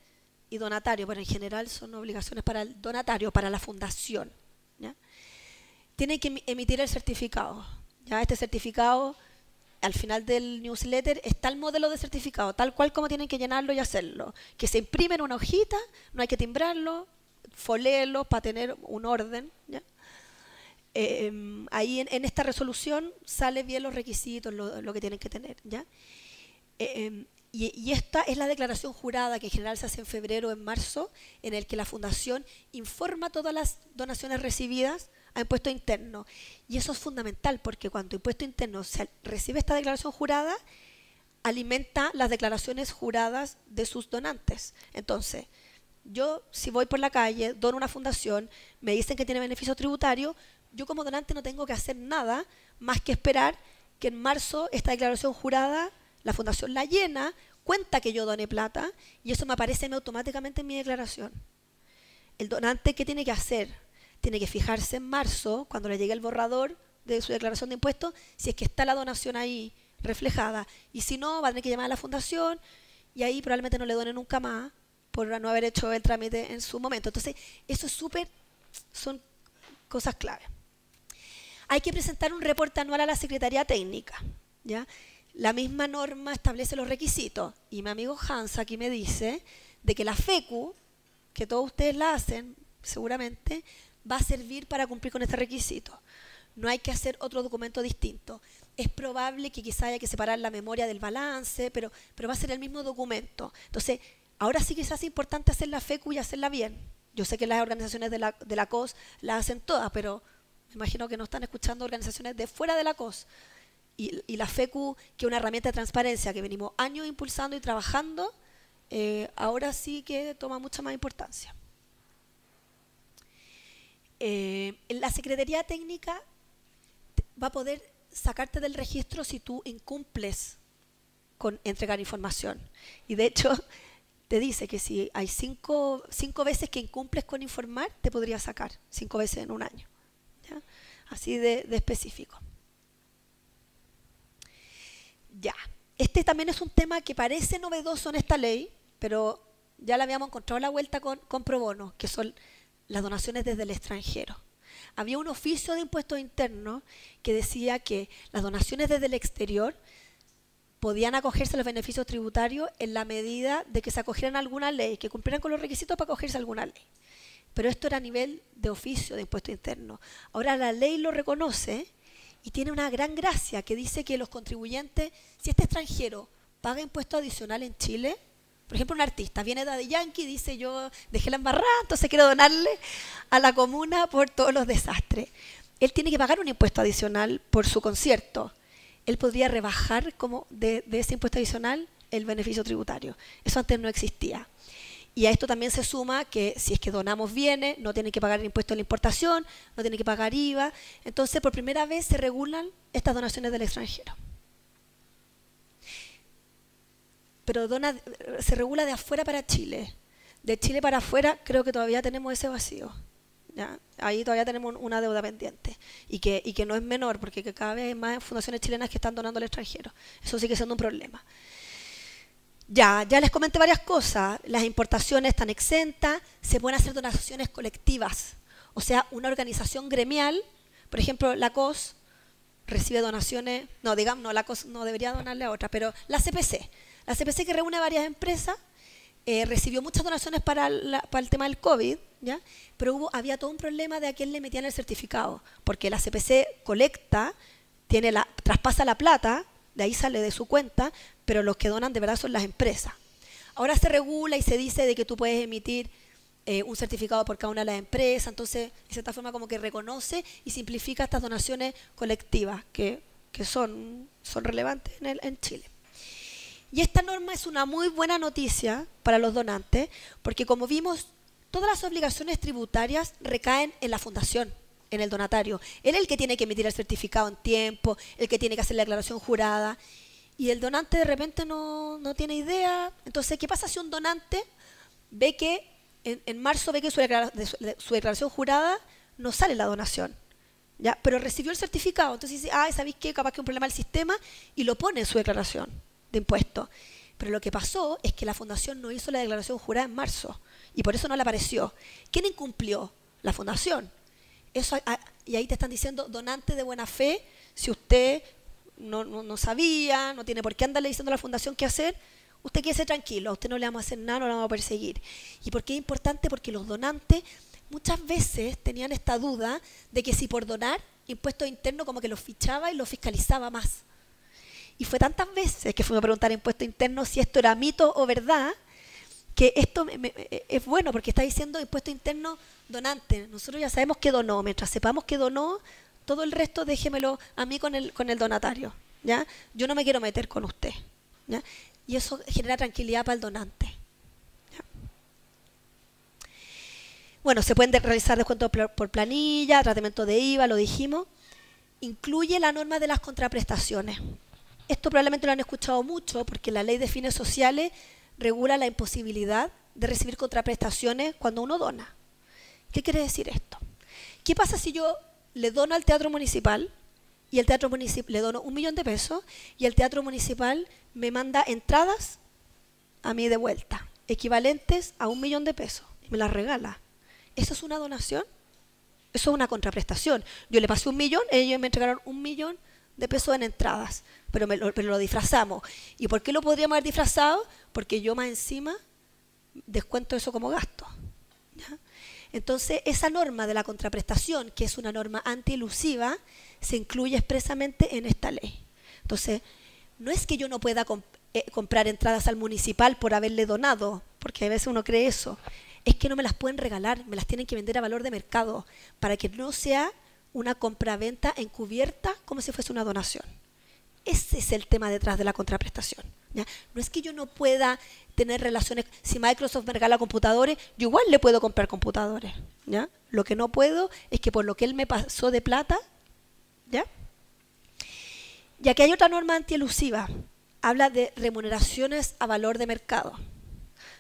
y donatario? Bueno, en general son obligaciones para el donatario, para la fundación. ¿Ya? Tiene que emitir el certificado. ¿Ya? Este certificado, al final del newsletter, está el modelo de certificado, tal cual como tienen que llenarlo y hacerlo. Que se imprime en una hojita, no hay que timbrarlo, foléelo para tener un orden. ¿Ya? Ahí en esta resolución sale bien los requisitos, lo que tienen que tener. ¿Ya? Y esta es la declaración jurada que en general se hace en febrero o en marzo, en el que la fundación informa todas las donaciones recibidas a impuesto interno. Y eso es fundamental, porque cuando impuesto interno recibe esta declaración jurada, alimenta las declaraciones juradas de sus donantes. Entonces, yo si voy por la calle, dono una fundación, me dicen que tiene beneficio tributario, yo como donante no tengo que hacer nada más que esperar que en marzo esta declaración jurada, la fundación la llena, cuenta que yo doné plata y eso me aparece automáticamente en mi declaración. El donante, ¿qué tiene que hacer? Tiene que fijarse en marzo, cuando le llegue el borrador, de su declaración de impuestos si es que está la donación ahí reflejada. Y si no, va a tener que llamar a la fundación y ahí probablemente no le donen nunca más por no haber hecho el trámite en su momento. Entonces, eso es son cosas clave. Hay que presentar un reporte anual a la Secretaría Técnica, ¿ya? La misma norma establece los requisitos y mi amigo Hans aquí me dice de que la FECU, que todos ustedes la hacen seguramente, va a servir para cumplir con este requisito. No hay que hacer otro documento distinto. Es probable que quizá haya que separar la memoria del balance, pero va a ser el mismo documento. Entonces, ahora sí quizás es importante hacer la FECU y hacerla bien. Yo sé que las organizaciones de la COS la hacen todas, pero me imagino que no están escuchando organizaciones de fuera de la COS. Y la FECU, que es una herramienta de transparencia que venimos años impulsando y trabajando, ahora sí que toma mucha más importancia. La Secretaría Técnica va a poder sacarte del registro si tú incumples con entregar información. Y de hecho, te dice que si hay cinco veces que incumples con informar, te podría sacar 5 veces en un año. ¿Ya? Así de específico. Ya. Este también es un tema que parece novedoso en esta ley, pero ya le habíamos encontrado la vuelta con pro bono, que son las donaciones desde el extranjero. Había un oficio de impuestos internos que decía que las donaciones desde el exterior podían acogerse a los beneficios tributarios en la medida de que se acogieran a alguna ley, que cumplieran con los requisitos para acogerse a alguna ley. Pero esto era a nivel de oficio de impuestos internos. Ahora la ley lo reconoce y tiene una gran gracia que dice que los contribuyentes, si este extranjero paga impuesto adicional en Chile, por ejemplo, un artista viene Daddy Yankee y dice yo dejé la embarrada, entonces quiero donarle a la comuna por todos los desastres. Él tiene que pagar un impuesto adicional por su concierto. Él podría rebajar como de ese impuesto adicional el beneficio tributario. Eso antes no existía. Y a esto también se suma que si es que donamos bienes, no tienen que pagar el impuesto de la importación, no tienen que pagar IVA. Entonces, por primera vez se regulan estas donaciones del extranjero. Pero se regula de afuera para Chile. De Chile para afuera creo que todavía tenemos ese vacío. ¿Ya? Ahí todavía tenemos una deuda pendiente y que no es menor porque cada vez hay más fundaciones chilenas que están donando al extranjero. Eso sigue siendo un problema. Ya les comenté varias cosas. Las importaciones están exentas, se pueden hacer donaciones colectivas. O sea, una organización gremial, por ejemplo, la COS recibe donaciones, la COS no debería donarle a otra, pero la CPC. La CPC, que reúne varias empresas, recibió muchas donaciones para el tema del COVID, ¿ya? Pero había todo un problema de a quién le metían el certificado, porque la CPC colecta, traspasa la plata, de ahí sale de su cuenta, pero los que donan de verdad son las empresas. Ahora se regula y se dice de que tú puedes emitir un certificado por cada una de las empresas, entonces de cierta forma como que reconoce y simplifica estas donaciones colectivas que son relevantes en Chile. Y esta norma es una muy buena noticia para los donantes, porque como vimos, todas las obligaciones tributarias recaen en la fundación, en el donatario. Él es el que tiene que emitir el certificado en tiempo, el que tiene que hacer la declaración jurada, y el donante de repente no tiene idea. Entonces, ¿qué pasa si un donante ve que en marzo ve que su declaración jurada no sale la donación? ¿Ya? Pero recibió el certificado, entonces dice, ¿sabéis qué? Capaz que es un problema del sistema, y lo pone en su declaración de impuestos. Pero lo que pasó es que la fundación no hizo la declaración jurada en marzo y por eso no le apareció. ¿Quién incumplió? La fundación. Y ahí te están diciendo, donante de buena fe, si usted no sabía, no tiene por qué andarle diciendo a la fundación qué hacer, usted quédese tranquilo, a usted no le vamos a hacer nada, no le vamos a perseguir. ¿Y por qué es importante? Porque los donantes muchas veces tenían esta duda de que si por donar, impuestos internos como que los fichaba y los fiscalizaba más. Y fue tantas veces que fuimos a preguntar a impuestos internos si esto era mito o verdad, que esto es bueno porque está diciendo impuesto interno donante. Nosotros ya sabemos que donó. Mientras sepamos que donó, todo el resto déjemelo a mí con el donatario. ¿Ya? Yo no me quiero meter con usted. ¿Ya? Y eso genera tranquilidad para el donante. ¿Ya? Bueno, se pueden realizar descuentos por planilla, tratamiento de IVA, lo dijimos. Incluye la norma de las contraprestaciones. Esto probablemente lo han escuchado mucho porque la ley de fines sociales regula la imposibilidad de recibir contraprestaciones cuando uno dona. ¿Qué quiere decir esto? ¿Qué pasa si yo le dono al teatro municipal y el teatro municipal, le dono 1 millón de pesos, y el teatro municipal me manda entradas a mí de vuelta, equivalentes a 1 millón de pesos, y me las regala. ¿Eso es una donación? Eso es una contraprestación. Yo le pasé 1 millón, ellos me entregaron 1 millón de pesos en entradas, pero lo disfrazamos. ¿Y por qué lo podríamos haber disfrazado? Porque yo más encima descuento eso como gasto, ¿ya? Entonces, esa norma de la contraprestación, que es una norma antielusiva, se incluye expresamente en esta ley. Entonces, no es que yo no pueda comprar entradas al municipal por haberle donado, porque a veces uno cree eso. Es que no me las pueden regalar, me las tienen que vender a valor de mercado, para que no sea una compraventa encubierta como si fuese una donación. Ese es el tema detrás de la contraprestación, ¿ya? No es que yo no pueda tener relaciones. Si Microsoft me regala computadores, yo igual le puedo comprar computadores, ¿ya? Lo que no puedo es que por lo que él me pasó de plata, ¿ya? Y aquí hay otra norma antielusiva. Habla de remuneraciones a valor de mercado.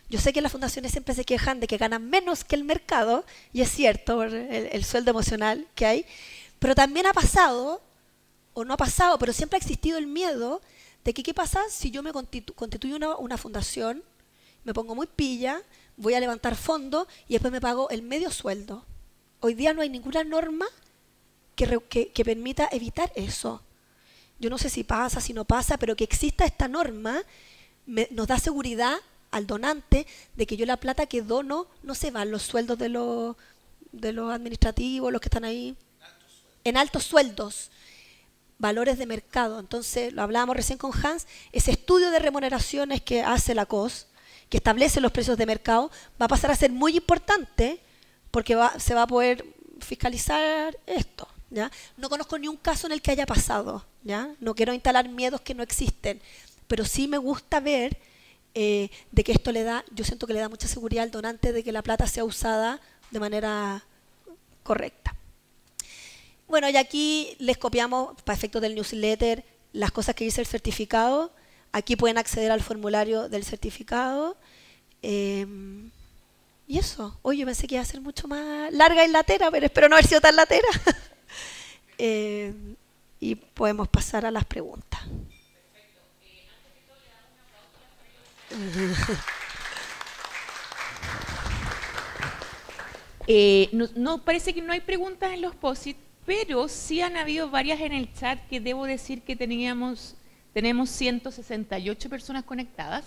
Yo sé que las fundaciones siempre se quejan de que ganan menos que el mercado, y es cierto, por el sueldo emocional que hay, pero también ha pasado, o no ha pasado, pero siempre ha existido el miedo de que qué pasa si yo me constituyo una fundación, me pongo muy pilla, voy a levantar fondos y después me pago el medio sueldo. Hoy día no hay ninguna norma que permita evitar eso. Yo no sé si pasa, si no pasa, pero que exista esta norma nos da seguridad al donante de que yo la plata que dono no se va en los sueldos de los administrativos, los que están ahí, en altos sueldos, valores de mercado. Entonces, lo hablábamos recién con Hans, ese estudio de remuneraciones que hace la COS, que establece los precios de mercado, va a pasar a ser muy importante porque se va a poder fiscalizar esto, ¿ya? No conozco ni un caso en el que haya pasado, ¿ya? No quiero instalar miedos que no existen, pero sí me gusta ver de que esto yo siento que le da mucha seguridad al donante de que la plata sea usada de manera correcta. Bueno, y aquí les copiamos, para efectos del newsletter, las cosas que dice el certificado. Aquí pueden acceder al formulario del certificado. Y eso. Hoy yo pensé que iba a ser mucho más larga y latera, pero espero no haber sido tan latera. Y podemos pasar a las preguntas. No, parece que no hay preguntas en los post-it, pero sí han habido varias en el chat, que debo decir que tenemos 168 personas conectadas.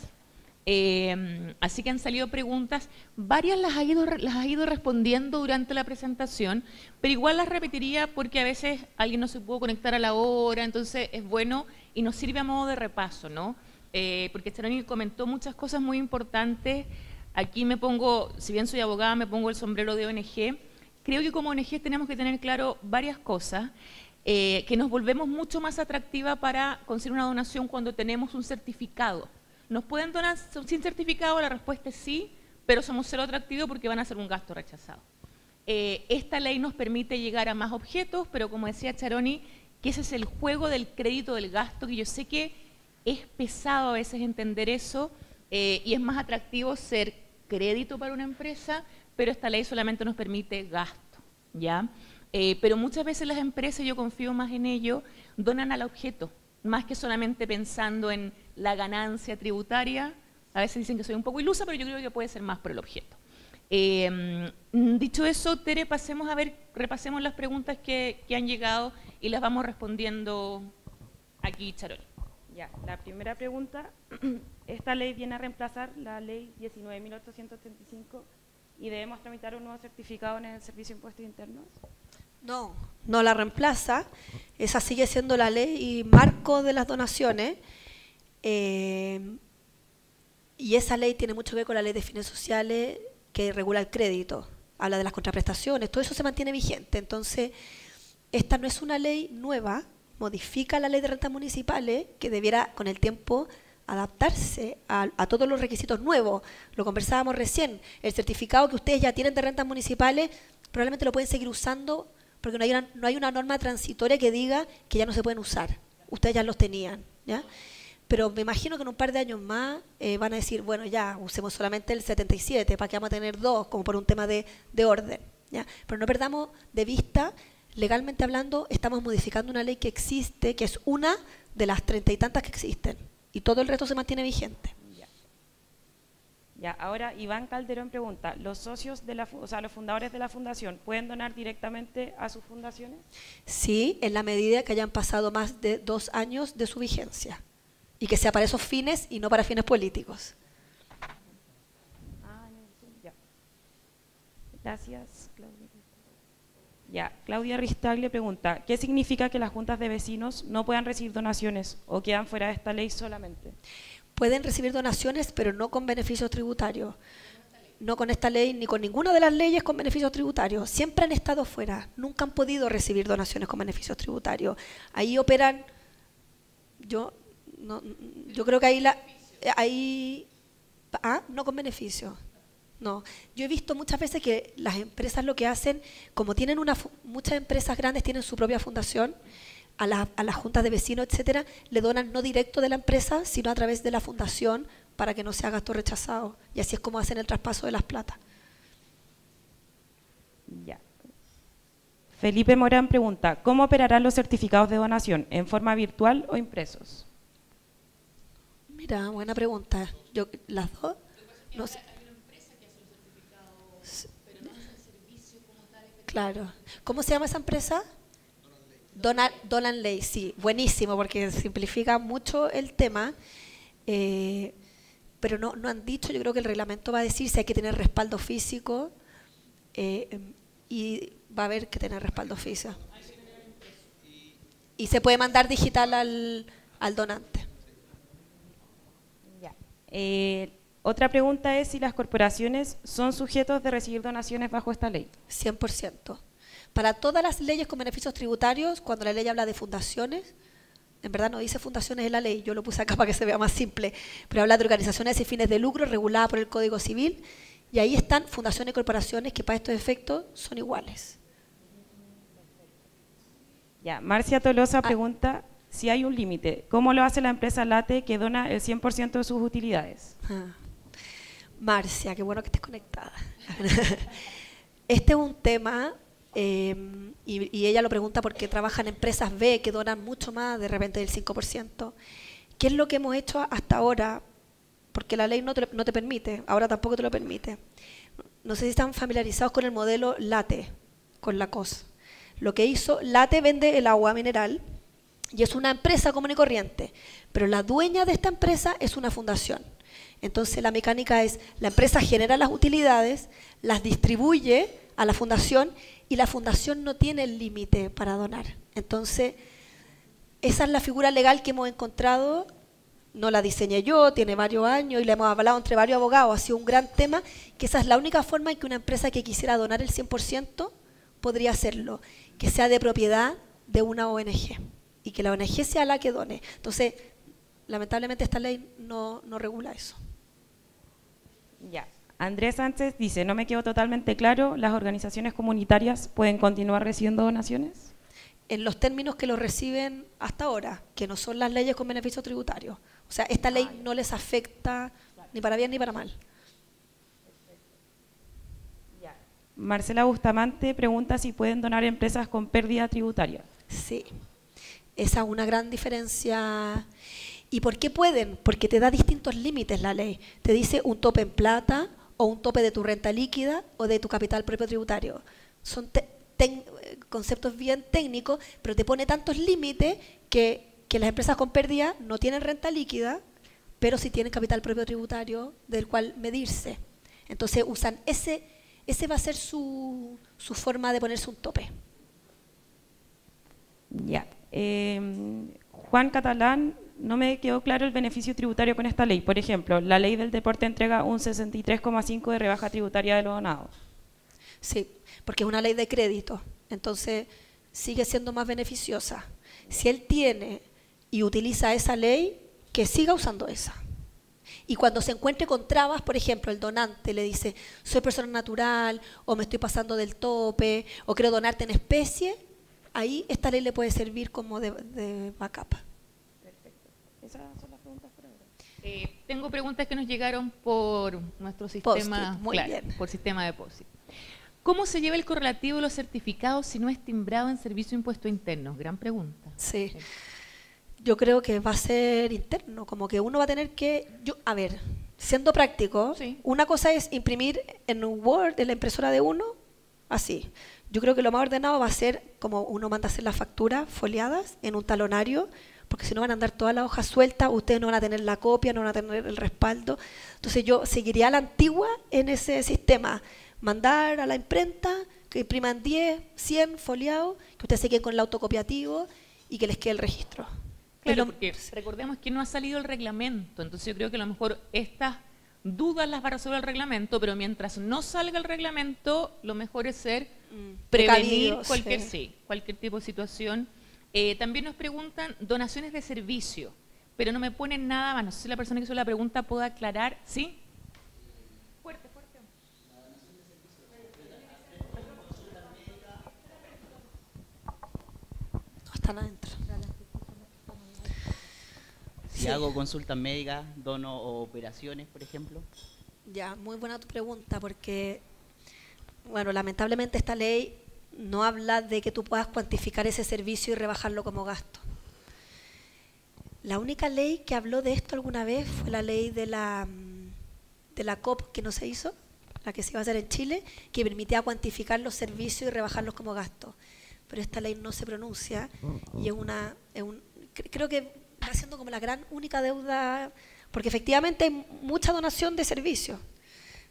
Así que han salido preguntas, varias las ha ido respondiendo durante la presentación, pero igual las repetiría porque a veces alguien no se pudo conectar a la hora, entonces es bueno y nos sirve a modo de repaso, ¿no? Porque Charoni comentó muchas cosas muy importantes. Aquí me pongo, si bien soy abogada, me pongo el sombrero de ONG. Creo que como ONG tenemos que tener claro varias cosas, que nos volvemos mucho más atractiva para conseguir una donación cuando tenemos un certificado. ¿Nos pueden donar sin certificado? La respuesta es sí, pero somos cero atractivos porque van a ser un gasto rechazado. Esta ley nos permite llegar a más objetos, pero como decía Charoni, que ese es el juego del crédito del gasto, que yo sé que es pesado a veces entender eso, y es más atractivo ser crédito para una empresa, pero esta ley solamente nos permite gasto, ¿ya? Pero muchas veces las empresas, yo confío más en ello, donan al objeto, más que solamente pensando en la ganancia tributaria. A veces dicen que soy un poco ilusa, pero yo creo que puede ser más por el objeto. Dicho eso, Tere, repasemos las preguntas que han llegado y las vamos respondiendo aquí, Charoni. Ya, la primera pregunta, esta ley viene a reemplazar la ley 19.835 y debemos tramitar un nuevo certificado en el Servicio de Impuestos Internos. No, no la reemplaza, esa sigue siendo la ley y marco de las donaciones, y esa ley tiene mucho que ver con la ley de fines sociales que regula el crédito, habla de las contraprestaciones, todo eso se mantiene vigente. Entonces, esta no es una ley nueva, modifica la ley de rentas municipales que debiera con el tiempo adaptarse a todos los requisitos nuevos. Lo conversábamos recién, el certificado que ustedes ya tienen de rentas municipales probablemente lo pueden seguir usando porque no hay una norma transitoria que diga que ya no se pueden usar. Ustedes ya los tenían, ¿ya? Pero me imagino que en un par de años más van a decir, bueno, ya usemos solamente el 77, ¿para qué vamos a tener dos? Como por un tema de orden, ¿ya? Pero no perdamos de vista legalmente hablando, estamos modificando una ley que existe, que es una de las 30 y tantas que existen, y todo el resto se mantiene vigente. Ya, ahora Iván Calderón pregunta, ¿los socios de los fundadores de la fundación pueden donar directamente a sus fundaciones? Sí, en la medida que hayan pasado más de 2 años de su vigencia y que sea para esos fines y no para fines políticos. Ya. Gracias, Claudia. Ya, Claudia Ristaglia pregunta, ¿qué significa que las juntas de vecinos no puedan recibir donaciones o quedan fuera de esta ley solamente? Pueden recibir donaciones, pero no con beneficios tributarios. No con esta ley, ni con ninguna de las leyes con beneficios tributarios. Siempre han estado fuera, nunca han podido recibir donaciones con beneficios tributarios. Ahí operan, yo creo que no con beneficios. No, yo he visto muchas veces que las empresas lo que hacen, como tienen muchas empresas grandes tienen su propia fundación, a las juntas de vecinos, etcétera, le donan no directo de la empresa, sino a través de la fundación para que no sea gasto rechazado. Y así es como hacen el traspaso de las platas. Ya. Felipe Morán pregunta, ¿cómo operarán los certificados de donación? ¿En forma virtual o impresos? Mira, buena pregunta. ¿Las dos? No sé. Claro. ¿Cómo se llama esa empresa? Donan Ley, sí, buenísimo, porque simplifica mucho el tema, pero no han dicho, yo creo que el reglamento va a decir si hay que tener respaldo físico y va a haber que tener respaldo físico. Y se puede mandar digital al donante. Ya. Otra pregunta es si las corporaciones son sujetos de recibir donaciones bajo esta ley. 100%. Para todas las leyes con beneficios tributarios, cuando la ley habla de fundaciones, en verdad no dice fundaciones en la ley, yo lo puse acá para que se vea más simple, pero habla de organizaciones sin fines de lucro reguladas por el Código Civil, y ahí están fundaciones y corporaciones que para estos efectos son iguales. Ya, Marcia Tolosa pregunta si hay un límite. ¿Cómo lo hace la empresa Late que dona el 100% de sus utilidades? Marcia, qué bueno que estés conectada. Este es un tema... y ella lo pregunta porque trabaja en empresas B que donan mucho más, de repente del 5%. ¿Qué es lo que hemos hecho hasta ahora? Porque la ley no te permite, ahora tampoco te lo permite. No sé si están familiarizados con el modelo Late, con la COS. Lo que hizo, Late vende el agua mineral y es una empresa común y corriente, pero la dueña de esta empresa es una fundación. Entonces la mecánica es, la empresa genera las utilidades, las distribuye a la fundación y la fundación no tiene el límite para donar. Entonces, esa es la figura legal que hemos encontrado, no la diseñé yo, tiene varios años y la hemos hablado entre varios abogados, ha sido un gran tema, que esa es la única forma en que una empresa que quisiera donar el 100% podría hacerlo, que sea de propiedad de una ONG y que la ONG sea la que done. Entonces, lamentablemente esta ley no regula eso. Ya. Andrés Sánchez dice, no me quedó totalmente claro, ¿las organizaciones comunitarias pueden continuar recibiendo donaciones? En los términos que lo reciben hasta ahora, que no son las leyes con beneficios tributarios. O sea, esta ley no les afecta ni para bien ni para mal. Ya. Marcela Bustamante pregunta si pueden donar empresas con pérdida tributaria. Sí, esa es una gran diferencia. ¿Y por qué pueden? Porque te da distintos límites la ley. Te dice un tope en plata, o un tope de tu renta líquida o de tu capital propio tributario. Son conceptos bien técnicos, pero te pone tantos límites que las empresas con pérdida no tienen renta líquida, pero sí tienen capital propio tributario del cual medirse. Entonces usan ese va a ser su forma de ponerse un tope. Ya. Juan Catalán, no me quedó claro el beneficio tributario con esta ley. Por ejemplo, la ley del deporte entrega un 63,5% de rebaja tributaria de los donados. Sí, porque es una ley de crédito, entonces sigue siendo más beneficiosa. Si él tiene y utiliza esa ley, que siga usando esa. Y cuando se encuentre con trabas, por ejemplo, el donante le dice, soy persona natural, o me estoy pasando del tope, o quiero donarte en especie, ahí esta ley le puede servir como de backup. Esas son las preguntas por ahora. Tengo preguntas que nos llegaron por nuestro sistema, Muy bien. por sistema de POSIT. ¿Cómo se lleva el correlativo de los certificados si no es timbrado en servicio de impuestos internos? Gran pregunta. Sí. Yo creo que va a ser interno, como que uno va a tener que... a ver, siendo práctico, Sí. una cosa es imprimir en un Word, en la impresora de uno, así. Yo creo que lo más ordenado va a ser como uno manda a hacer las facturas foliadas en un talonario, porque si no van a andar todas las hojas sueltas, ustedes no van a tener la copia, no van a tener el respaldo. Entonces yo seguiría a la antigua en ese sistema. Mandar a la imprenta, que impriman 10, 100 foliados, que ustedes se queden con el autocopiativo y que les quede el registro. Claro, Es lo- porque recordemos que no ha salido el reglamento, entonces yo creo que a lo mejor estas dudas las va a resolver el reglamento, pero mientras no salga el reglamento, lo mejor es ser prevenir precavidos, cualquier, sí. sí, cualquier tipo de situación. También nos preguntan donaciones de servicio, pero no me ponen nada más. No sé si la persona que hizo la pregunta puede aclarar. ¿Sí? Fuerte, fuerte. No están adentro. Si Sí. hago consultas médicas, dono o operaciones, por ejemplo. Ya, muy buena tu pregunta, porque, bueno, lamentablemente esta ley no habla de que tú puedas cuantificar ese servicio y rebajarlo como gasto. La única ley que habló de esto alguna vez fue la ley de la COP que no se hizo, la que se iba a hacer en Chile, que permitía cuantificar los servicios y rebajarlos como gasto. Pero esta ley no se pronuncia y creo que va siendo como la gran única deuda, porque efectivamente hay mucha donación de servicios,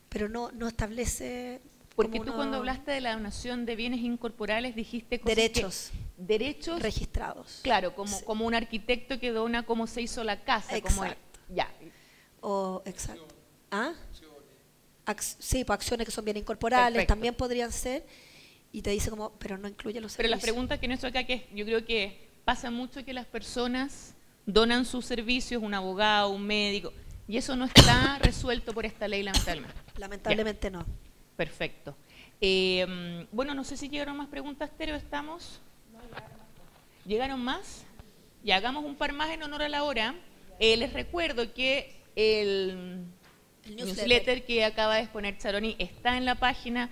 pero no establece... Porque como tú una- cuando hablaste de la donación de bienes incorporales dijiste cosas Derechos derechos, registrados. claro, como, Sí. como un arquitecto que dona cómo se hizo la casa. Como Exacto. ya. Exacto. ¿Ah? Sí, pues acciones que son bien incorporales Perfecto. también podrían ser, y te dice como, pero no incluye los Pero servicios. las preguntas que no estoy acá, que yo creo que pasa mucho que las personas donan sus servicios, un abogado, un médico, y eso no está resuelto por esta ley, lamentablemente. Lamentablemente no. Perfecto. Bueno, no sé si llegaron más preguntas, Tere, ¿estamos? ¿Llegaron más? Ya hagamos un par más en honor a la hora. Les recuerdo que el newsletter que acaba de exponer Charoni está en la página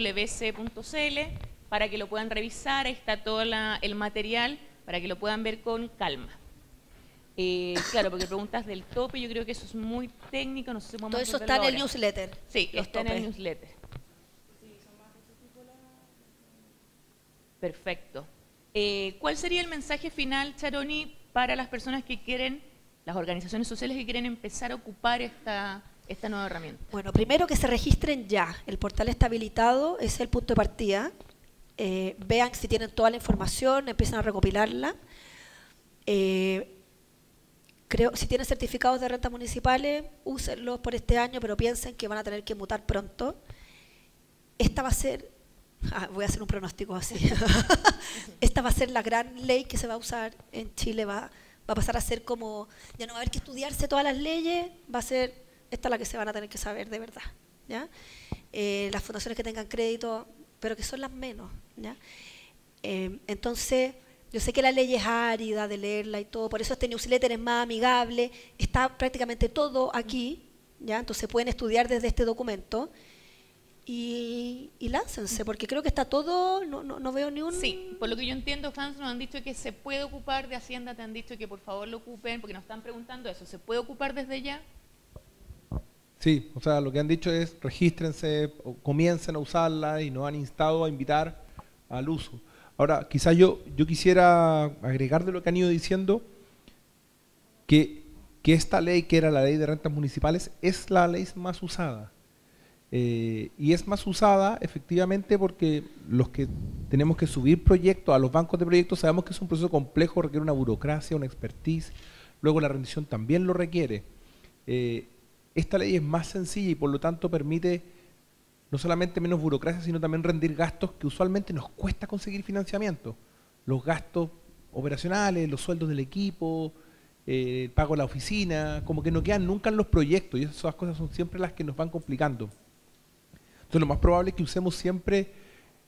www.pwc.cl para que lo puedan revisar. Ahí está todo el material para que lo puedan ver con calma. Claro, porque preguntas del tope, yo creo que eso es muy técnico, no sé si podemos Todo eso resolverlo está en el ahora. newsletter. Sí, los está en el topes. newsletter. Perfecto. ¿Cuál sería el mensaje final, Charoni, para las personas que quieren, las organizaciones sociales que quieren empezar a ocupar esta nueva herramienta? Bueno, primero que se registren ya. El portal está habilitado, es el punto de partida. Vean si tienen toda la información, empiezan a recopilarla. Creo, si tienen certificados de rentas municipales, úsenlos por este año, pero piensen que van a tener que mutar pronto. Esta va a ser, voy a hacer un pronóstico así, esta va a ser la gran ley que se va a usar en Chile, va a pasar a ser como, ya no va a haber que estudiarse todas las leyes, va a ser esta la que se van a tener que saber de verdad, ¿ya? Las fundaciones que tengan crédito, pero que son las menos, ¿ya? Entonces, yo sé que la ley es árida de leerla y todo, por eso este newsletter es más amigable, está prácticamente todo aquí, ¿ya? Entonces pueden estudiar desde este documento y láncense, porque creo que está todo, no veo ni un... Sí, por lo que yo entiendo, fans nos han dicho que se puede ocupar de Hacienda, te han dicho que por favor lo ocupen, porque nos están preguntando eso, ¿se puede ocupar desde ya? Sí, o sea, lo que han dicho es regístrense, o comiencen a usarla y nos han instado a invitar al uso. Ahora, quizás yo quisiera agregar de lo que han ido diciendo que esta ley, que era la ley de rentas municipales, es la ley más usada. Y es más usada efectivamente porque los que tenemos que subir proyectos a los bancos de proyectos sabemos que es un proceso complejo, requiere una burocracia, una expertise, luego la rendición también lo requiere. Esta ley es más sencilla y por lo tanto permite no solamente menos burocracia, sino también rendir gastos que usualmente nos cuesta conseguir financiamiento. Los gastos operacionales, los sueldos del equipo, el pago de la oficina, como que no quedan nunca en los proyectos y esas cosas son siempre las que nos van complicando. Entonces lo más probable es que usemos siempre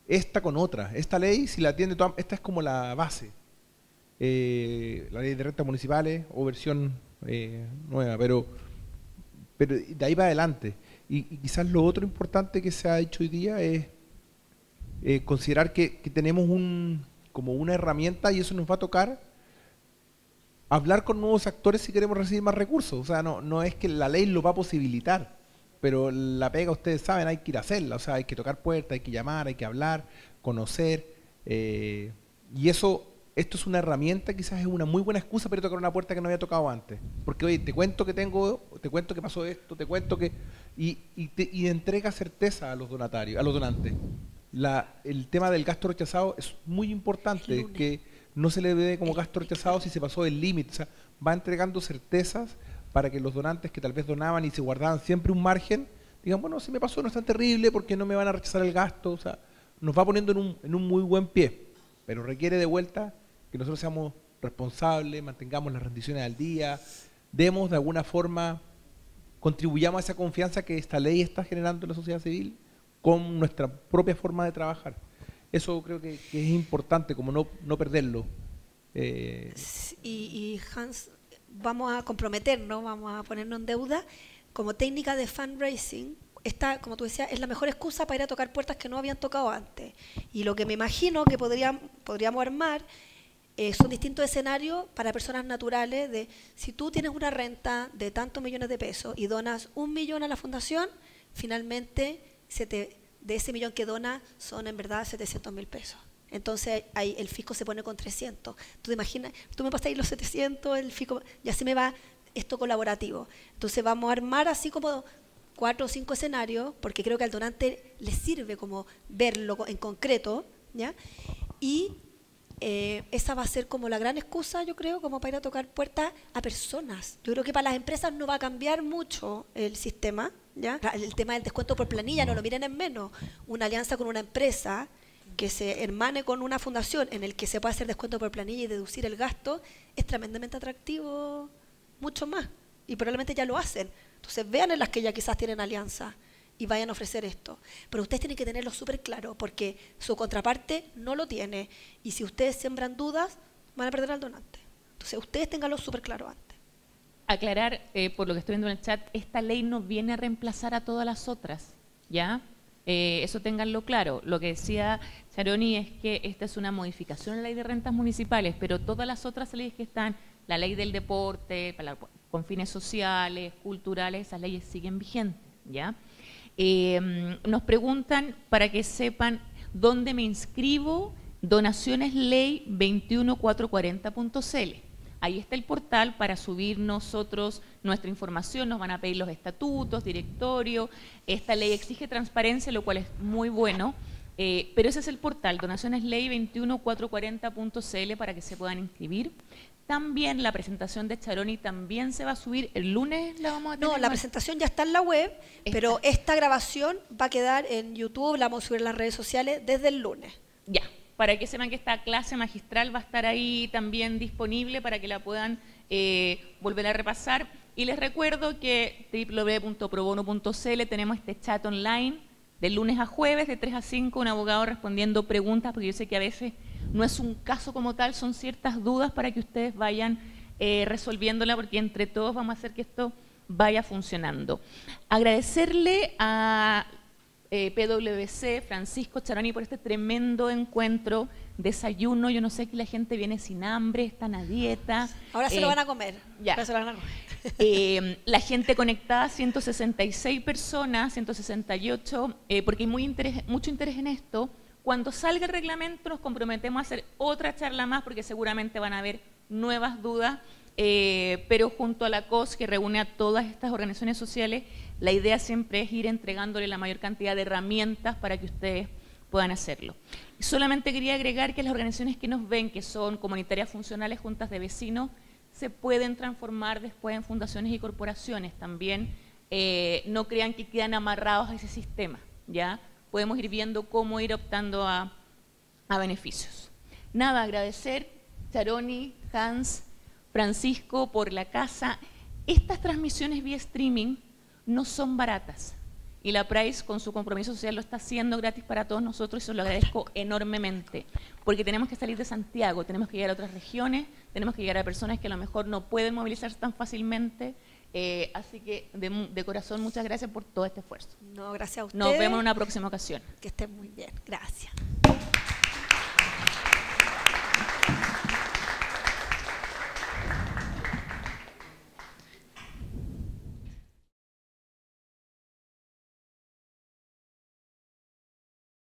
esta con otra. Esta ley, si la atiende toda, esta es como la base. La ley de rentas municipales o versión nueva, pero pero de ahí para adelante. Y quizás lo otro importante que se ha hecho hoy día es considerar que tenemos como una herramienta, y eso nos va a tocar hablar con nuevos actores si queremos recibir más recursos. O sea, no es que la ley lo va a posibilitar, pero la pega, ustedes saben, hay que ir a hacerla. O sea, hay que tocar puertas, hay que llamar, hay que hablar, conocer. Y esto es una herramienta, quizás es una muy buena excusa para ir a tocar una puerta que no había tocado antes. Porque, oye, te cuento que pasó esto, te cuento que... Y entrega certeza a los donatarios, a los donantes. El tema del gasto rechazado es muy importante, que no se le ve como gasto rechazado si se pasó el límite. O sea, va entregando certezas para que los donantes que tal vez donaban y se guardaban siempre un margen, digan, bueno, si me pasó no es tan terrible porque no me van a rechazar el gasto. O sea, nos va poniendo en un muy buen pie, pero requiere de vuelta que nosotros seamos responsables, mantengamos las rendiciones al día, demos de alguna forma, contribuyamos a esa confianza que esta ley está generando en la sociedad civil con nuestra propia forma de trabajar. Eso creo que es importante, como no perderlo. Y Hans, vamos a comprometernos, vamos a ponernos en deuda. Como técnica de fundraising, esta, como tú decías, es la mejor excusa para ir a tocar puertas que no habían tocado antes. Y lo que me imagino que podríamos armar son distintos escenarios para personas naturales de, si tú tienes una renta de tantos millones de pesos y donas 1 millón a la fundación, finalmente de ese millón que dona son en verdad 700.000 pesos. Entonces ahí el fisco se pone con 300. Tú te imaginas, tú me pasas ahí los 700, el fisco, y así me va esto colaborativo. Entonces vamos a armar así como 4 o 5 escenarios, porque creo que al donante le sirve como verlo en concreto, ¿ya? Y esa va a ser como la gran excusa, yo creo, como para ir a tocar puertas a personas. Yo creo que para las empresas no va a cambiar mucho el sistema, ¿ya? El tema del descuento por planilla, no lo miren en menos. Una alianza con una empresa que se hermane con una fundación en el que se pueda hacer descuento por planilla y deducir el gasto, es tremendamente atractivo, mucho más. Y probablemente ya lo hacen. Entonces vean en las que ya quizás tienen alianza y vayan a ofrecer esto. Pero ustedes tienen que tenerlo súper claro, porque su contraparte no lo tiene. Y si ustedes siembran dudas, van a perder al donante. Entonces ustedes tenganlo súper claro antes. Aclarar, por lo que estoy viendo en el chat, esta ley no viene a reemplazar a todas las otras, ¿ya? Eso ténganlo claro. Lo que decía Charoni es que esta es una modificación a la ley de rentas municipales, pero todas las otras leyes que están, la ley del deporte, con fines sociales, culturales, esas leyes siguen vigentes, ¿ya? Nos preguntan, para que sepan, ¿dónde me inscribo? Donaciones ley 21440.cl. Ahí está el portal para subir nosotros nuestra información, nos van a pedir los estatutos, directorio. Esta ley exige transparencia, lo cual es muy bueno, pero ese es el portal, donaciones ley 21440.cl, para que se puedan inscribir. También la presentación de Charoni también se va a subir el lunes, ¿la vamos a tener? No, la presentación ya está en la web, pero esta grabación va a quedar en YouTube, la vamos a subir en las redes sociales desde el lunes. Ya, para que sepan que esta clase magistral va a estar ahí también disponible para que la puedan volver a repasar. Y les recuerdo que www.probono.cl tenemos este chat online de lunes a jueves, de 3 a 5, un abogado respondiendo preguntas, porque yo sé que a veces no es un caso como tal, son ciertas dudas para que ustedes vayan resolviéndola, porque entre todos vamos a hacer que esto vaya funcionando. Agradecerle a PwC, Francisco Charoni, por este tremendo encuentro, desayuno. Yo no sé, que la gente viene sin hambre, están a dieta. Ahora se lo van a comer. Ya. Ahora se lo van a comer. La gente conectada, 166 personas, 168, porque hay mucho interés en esto. Cuando salga el reglamento nos comprometemos a hacer otra charla más, porque seguramente van a haber nuevas dudas, pero junto a la COS, que reúne a todas estas organizaciones sociales, la idea siempre es ir entregándole la mayor cantidad de herramientas para que ustedes puedan hacerlo. Solamente quería agregar que las organizaciones que nos ven, que son comunitarias funcionales, juntas de vecinos, se pueden transformar después en fundaciones y corporaciones. También no crean que quedan amarrados a ese sistema, ¿ya? Podemos ir viendo cómo ir optando a beneficios. Nada, agradecer, Charoni, Hans, Francisco, por la casa. Estas transmisiones vía streaming no son baratas, y la Price, con su compromiso social, lo está haciendo gratis para todos nosotros, y se lo agradezco enormemente, porque tenemos que salir de Santiago, tenemos que llegar a otras regiones, tenemos que llegar a personas que a lo mejor no pueden movilizarse tan fácilmente, Así que de corazón muchas gracias por todo este esfuerzo. No, gracias a ustedes. Nos vemos en una próxima ocasión. Que estén muy bien. Gracias.